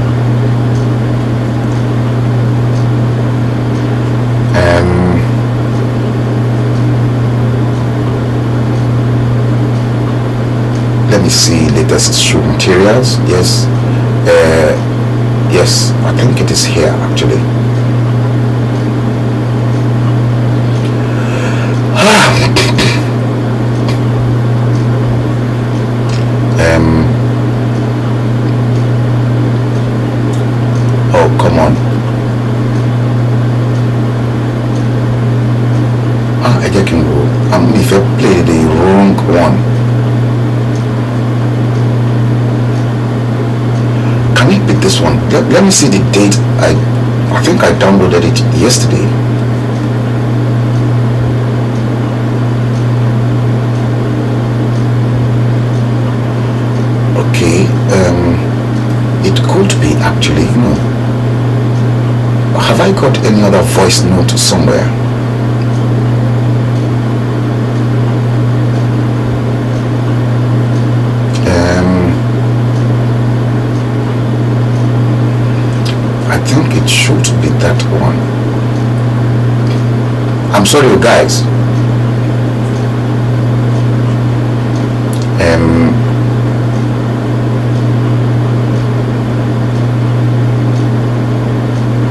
Let me see latest shoe materials. Yes, yes, I think it is here actually. Oh, come on. I just can go. If I play the wrong one. Can it be this one? Let me see the date. I think I downloaded it yesterday. Okay, it could be actually, have I got any other voice note somewhere? I think it should be that one. I'm sorry, you guys.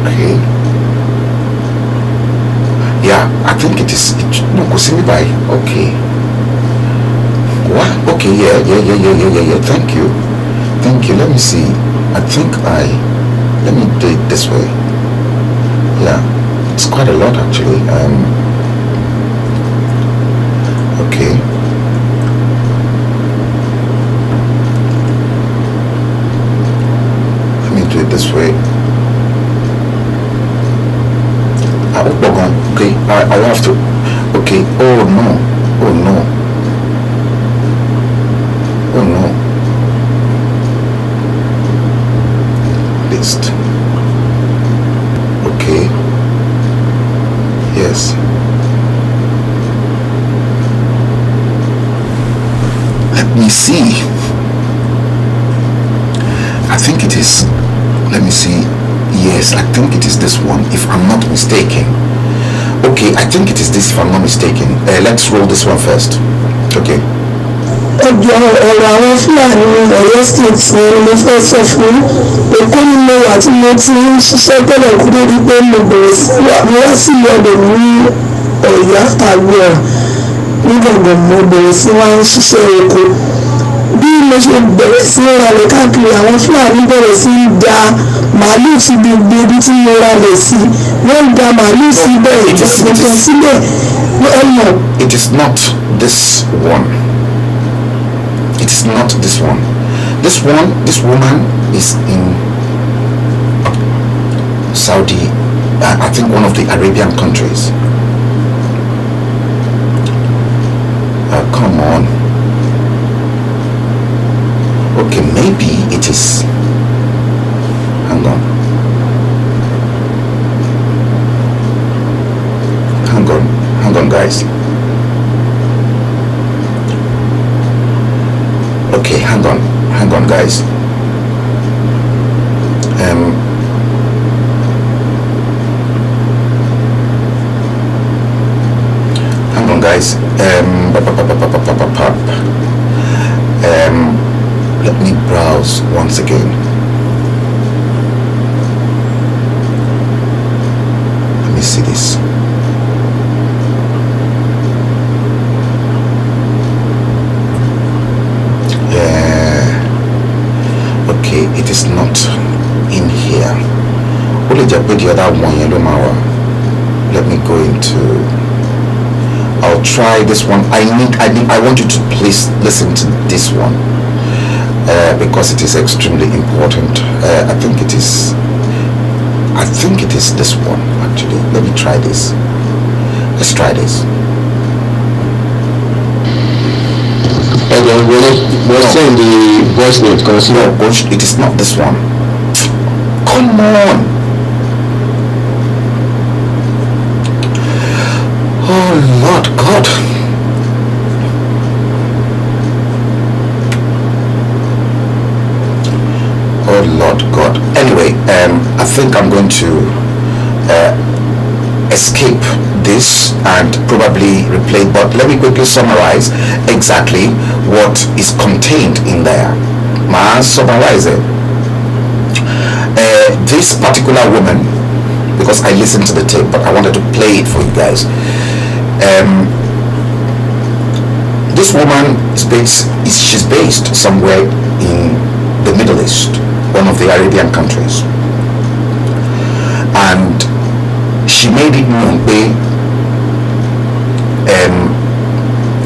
Okay. Yeah, I think it kò sí mi báyìí. Okay. What? Okay, yeah. Thank you. Let me see. Let me do it this way. Yeah, it's quite a lot actually. Okay. Let me do it this way. Okay, I have to. Okay. Oh no. List. Okay. Yes. Let me see. I think it is. Let me see. Yes, I think it is this one, if I'm not mistaken. Okay, I think it is this, if I'm not mistaken. Let's roll this one first. Okay. Ọjọ́ ọ̀rọ̀ àwọn Fúlàní Ọ̀yọ́ state ni mo fẹ́ sọ fún. Èkó ni mo wà tí mo ti ń ṣiṣẹ́ tẹ́lẹ̀ kú débi pé mo bẹ̀rẹ̀ sí wá sí ọ̀dọ̀ ní Ọ̀yọ́ àgbẹ̀ nígbàgbọ́ mo bẹ̀rẹ̀ sí wá ń ṣiṣẹ́ oko. Bí mo ṣe bẹ̀rẹ̀ sí ralẹ̀ káàkiri àwọn Fúlàní bẹ̀rẹ̀ sí da màálù sí gbogbo ibi tí mo ralẹ̀ sí. Wọ́n da màálù sí bẹ́ẹ̀ ìjọsìn sílẹ̀ ọ̀nà. It is not this one. It is not this one. This woman is in Saudi, I think one of the Arabian countries. Come on. Okay, maybe it is. Hang on, guys. Okay, hang on, guys. Hang on, guys. Let me browse once again. Let me see this. Okay, it is not in here. Only the other one. Let me go into. I'll try this one. I want you to please listen to this one because it is extremely important. I think it is this one actually. Let me try this. Let's try this. We'll send the voice note because no, it is not this one. Come on. Oh Lord God. Oh Lord God. Anyway, I think I'm going to escape this and probably replay, but let me quickly summarize exactly what is contained in there. Summarize it. This particular woman, because I listened to the tape, but I wanted to play it for you guys. This woman she's based somewhere in the Middle East, one of the Arabian countries, and she made it known pé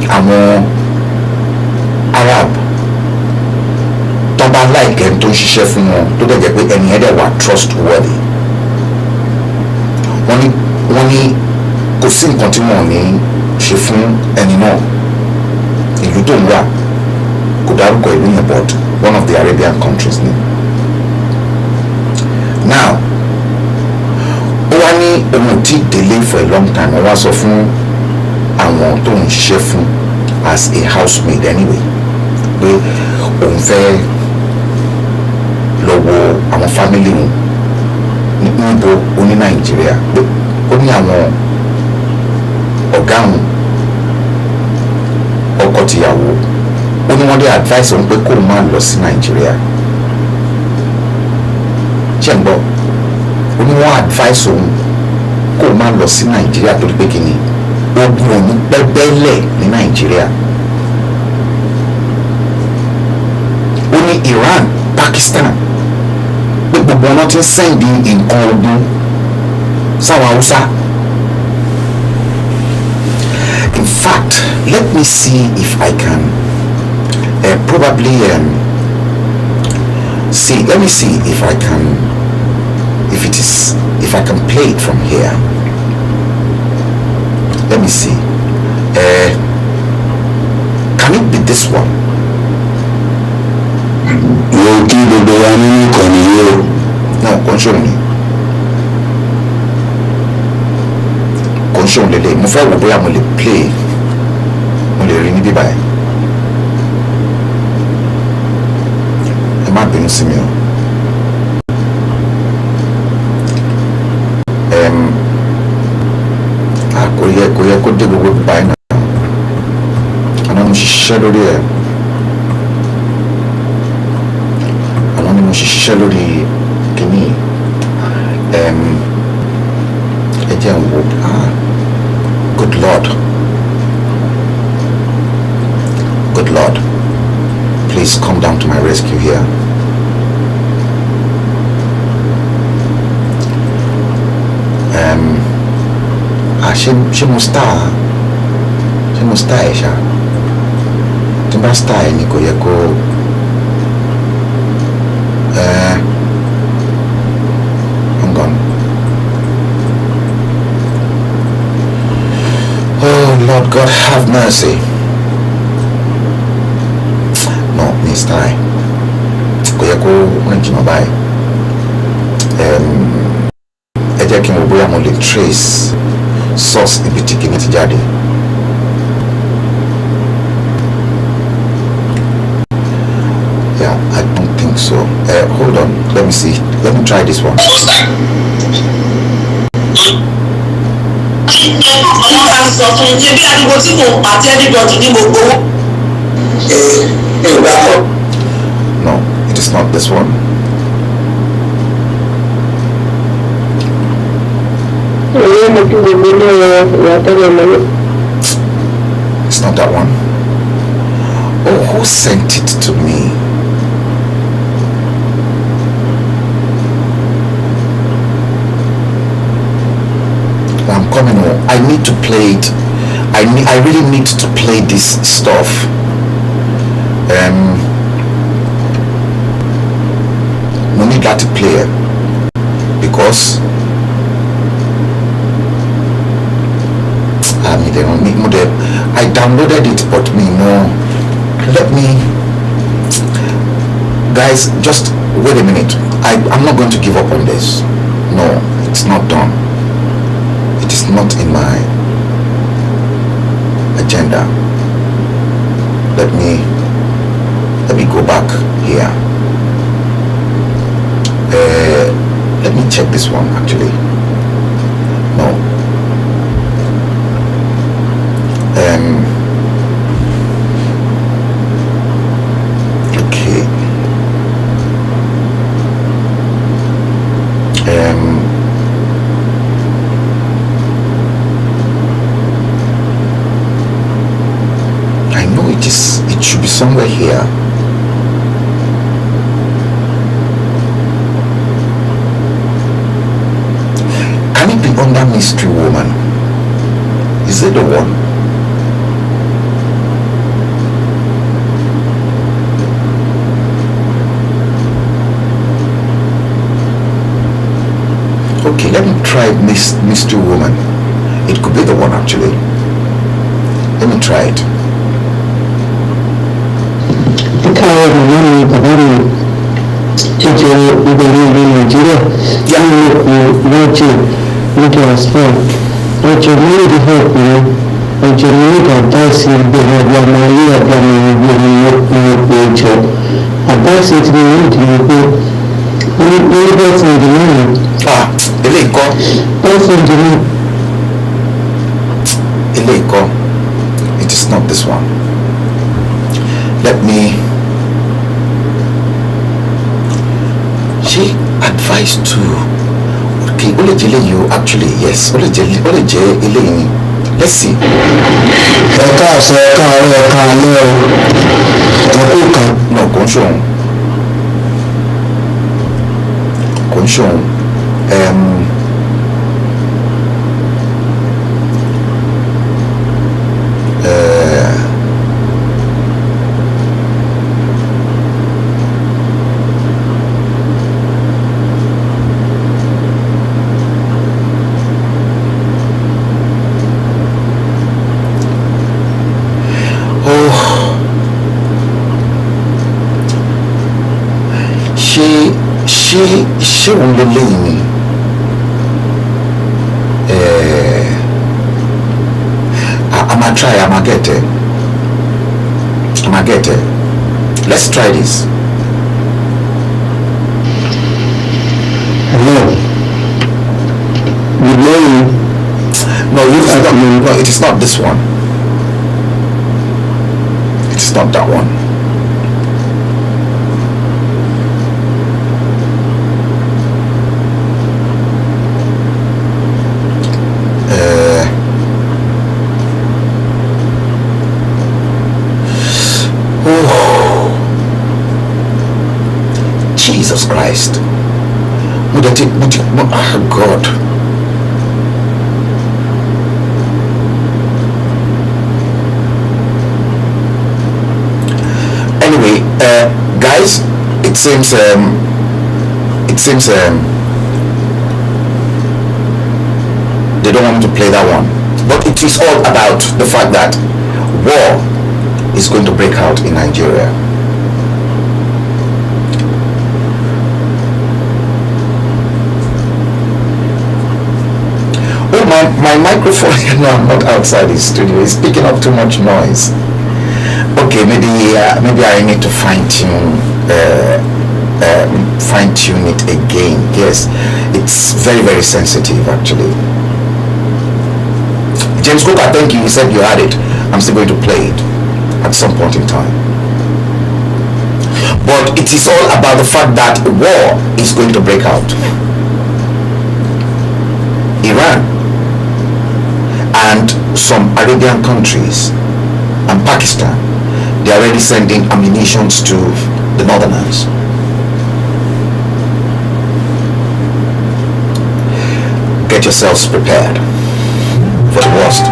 àwọn Arab tó bá like ẹni tó ń ṣiṣẹ́ fún wọn tó dẹ̀ jẹ́ pé ẹni ẹ̀dẹ̀ wà trustworthy, wọ́n ní kò sí nǹkan tí wọ́n ní ṣe fún ẹni náà. Ìlú tó ń wà kò dárúkọ ìlú yẹn, but one of the Arabian countries ni. Now ó wá ní òun ò tí délé for a long time. Ó wá sọ fún àwọn tó ń ṣiṣẹ́ fún as a housemaid anyway pé òun fẹ́ lọ wo àwọn family wọn níbo ó ní Nàìjíríà, pé ó ní àwọn ọ̀gá wọn ọkọ tìyàwó, ó ní wọ́n dé advice òun pé kó o máa lọ sí Nàìjíríà. ṣé ń gbọ́? Ó ní wọ́n advice òun kó o máa lọ sí Nàìjíríà torí pé kí ni ogun òní pẹ́pẹ́lẹ̀ ní Nàìjíríà. Ó ní Iran, Pakistan pé gbogbo ọ̀nà ti ń sẹ́ǹdì nǹkan ogun sáwọn Haúsá. In fact, let me see if I can let me see if I can, if I can play it from here. Let me see. Can it be this one? Mo kí gbogbo wa nínú ìkànnì yìí o. No, control ni. Control lele. Mo fẹ́ wò bóyá mo lè play. Mo lè rí níbí báyìí. Ẹ má bínú sí mi o. Kò yẹ kó dé gbogbo báyìí náà. Àná mo ṣiṣẹ́ lórí ẹ̀. Àná ni mo ṣiṣẹ́ lórí kìíní. Ẹ jẹ́ n wò. Good Lord. Good Lord. Please come down to my rescue here. Ṣé mo star ẹ̀ ṣá? Tí n bá star ẹ̀ ni kò yẹ kó hang on. Oh Lord God, have mercy. No, mi star ẹ̀ kò yẹ kó rìn jìnnà báyìí. Ẹ jẹ́ kí n wò bóyá mo lè trace source ibi tí kìíní ti jáde. Yeah, I don't think so. Hold on, let me see. Let me try this one. No, it is not this one. It's not that one. Oh, who sent it to me? I'm coming home. I need to play it. I really need to play this stuff. We need that to play it because I downloaded it, but let me, guys, just wait a minute. I'm not going to give up on this. No, it's not done. It is not in my agenda. Let me go back here. Let me check this one actually. No. Okay. I know it should be somewhere here. Can it be under Mystery Woman? Is it the one? Okay, let me try Mystery Woman. It could be the one actually. Let me try it. It is not this one. Let me. She advised to. Okay, you actually yes. Let's see. ẹ̀ka ọ̀sẹ̀ ẹ̀ka ọ̀rọ̀ ẹ̀ka alẹ́ o ẹ̀kú kan. No, kò ń ṣòun. Kò ń ṣòun. Ṣé òun ló léyìn ni? I'ma try, I'ma get it. Let's try this. Hello. Good morning. No, it is not this one. It is not that one. Jesus Christ. Oh God. Anyway, guys, it seems they don't want to play that one. But it is all about the fact that war is going to break out in Nigeria. My microphone, I'm not outside the studio, is picking up too much noise. Okay, maybe I need to fine-tune it again. Yes, it's very, very sensitive actually. James Coker, thank you. You said you had it. I'm still going to play it at some point in time. But it is all about the fact that war is going to break out. Iran and some Arabian countries and Pakistan, they are already sending ammunition to the northerners. Get yourselves prepared for the worst.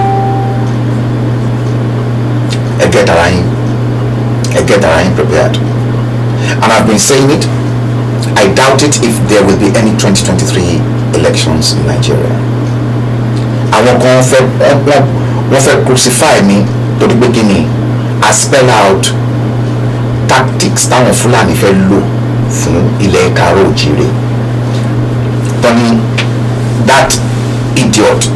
Get prepared. And I've been saying it, I doubt it if there will be any 2023 elections in Nigeria. Àwọn kan wọ́n fẹ́ crucify mi torí pé kíni I spell out tactics táwọn Fúlàní fẹ́ lò fún ilẹ̀ Káàárọ̀ Oòjíire. Tọ́ni that idiot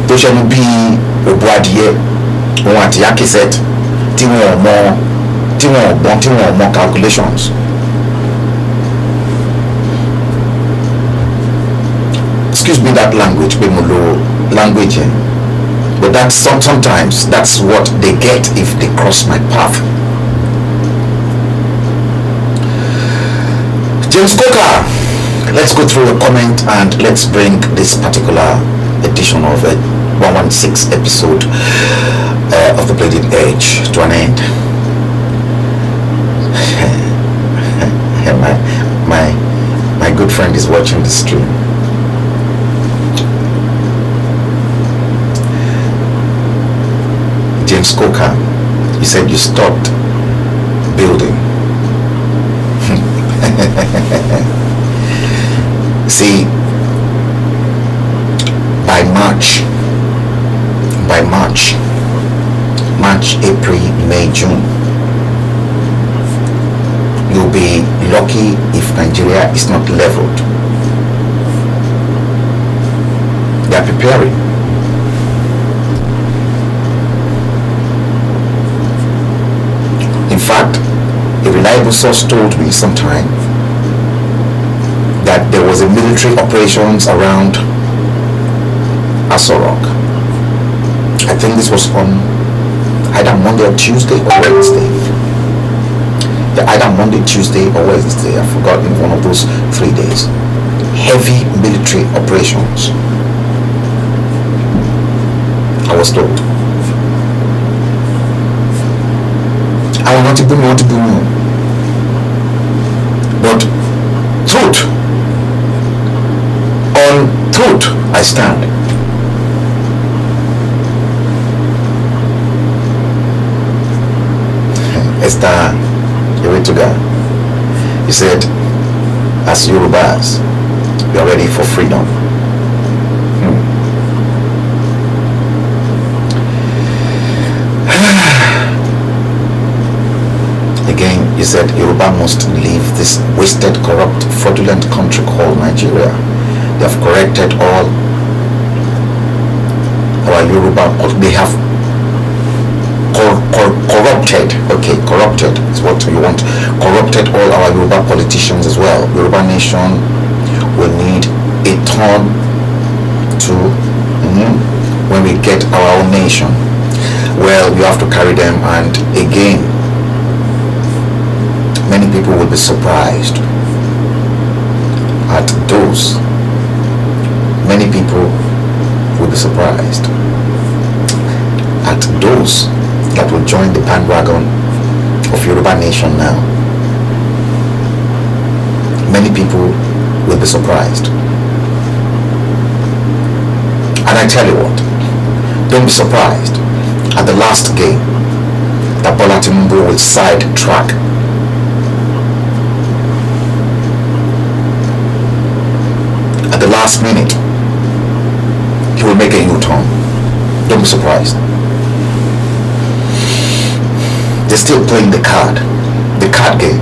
tó ṣẹnu bíi òbú adìyẹ òun àti Akíṣẹ́t tí wọ́n mọ calculations. Excuse me that language, language, but that's sometimes that's what they get if they cross my path. James Coker, let's go through a comment and let's bring this particular edition of a 116 episode of the Bleeding Edge to an end. my good friend is watching the stream. James Coker, you said you stopped building. See, by March, April, May, June, you'll be lucky if Nigeria is not leveled. They are preparing. In fact, a reliable source told me sometime that there was a military operations around Aso Rock. I think this was on either Monday or Tuesday or Wednesday. Either Monday, Tuesday or Wednesday. I've forgotten one of those 3 days. Heavy military operations. was told. I will not to boom. But truth, on truth I stand. Esther Yoruba, he said, as Yorubas, we are ready for freedom. Again, he said, Yoruba must leave this wasted, corrupt, fraudulent country called Nigeria. They have corrected all our Yoruba, they have corrupted is what you want, corrupted all our Yoruba politicians as well. Yoruba nation will need a turn to when we get our own nation. Well, you have to carry them, and again, many people will be surprised at those. Many people will be surprised at those that will join the bandwagon of Yoruba nation now. Many people will be surprised. And I tell you what, don't be surprised at the last game that Bola Tinubu will sidetrack. At the last minute, he will make a U-turn. Don't be surprised. They're still playing the card game.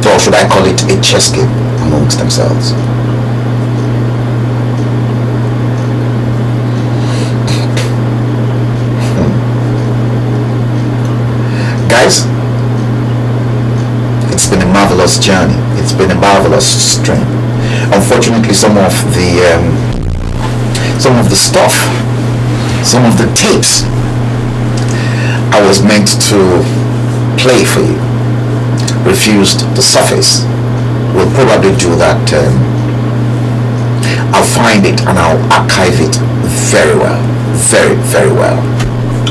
Or should I call it a chess game amongst themselves? Guys, it's been a marvelous journey. It's been a marvelous stream. Unfortunately, some of the stuff, some of the tapes I was meant to play for you refused to surface. We'll probably do that. I'll find it and I'll archive it very well, very, very well.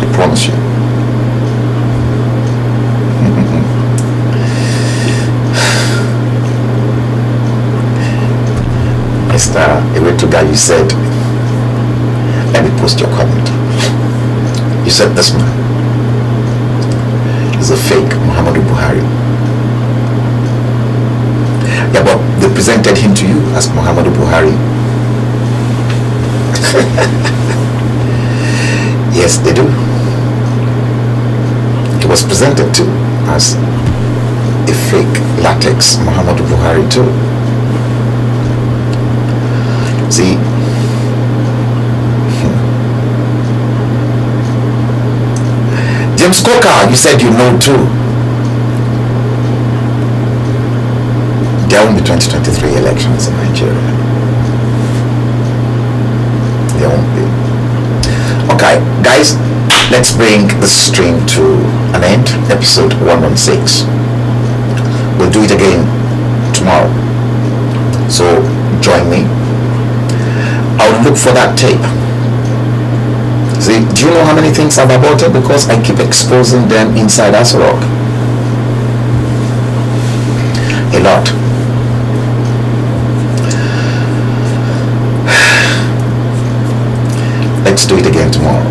I promise you. Mr. Ewetuga, you said, let me post your comment. You said this man is a fake Muhammadu Buhari. Yeah, but they presented him to you as Muhammadu Buhari. Yes, they do. He was presented to as a fake latex Muhammadu Buhari too. See, James Coker, you said you know too. There won't be 2023 elections in Nigeria. There won't be. Okay, guys, let's bring the stream to an end. Episode 116. We'll do it again tomorrow. So join me. I'll look for that tape. See, do you know how many things I've aborted because I keep exposing them inside Asorok? A lot. Let's do it again tomorrow.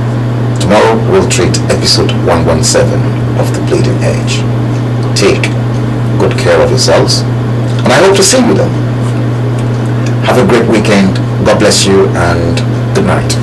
Tomorrow we'll treat episode 117 of The Bleeding Edge. Take good care of yourselves, and I hope to see you then. Have a great weekend. God bless you, and good night.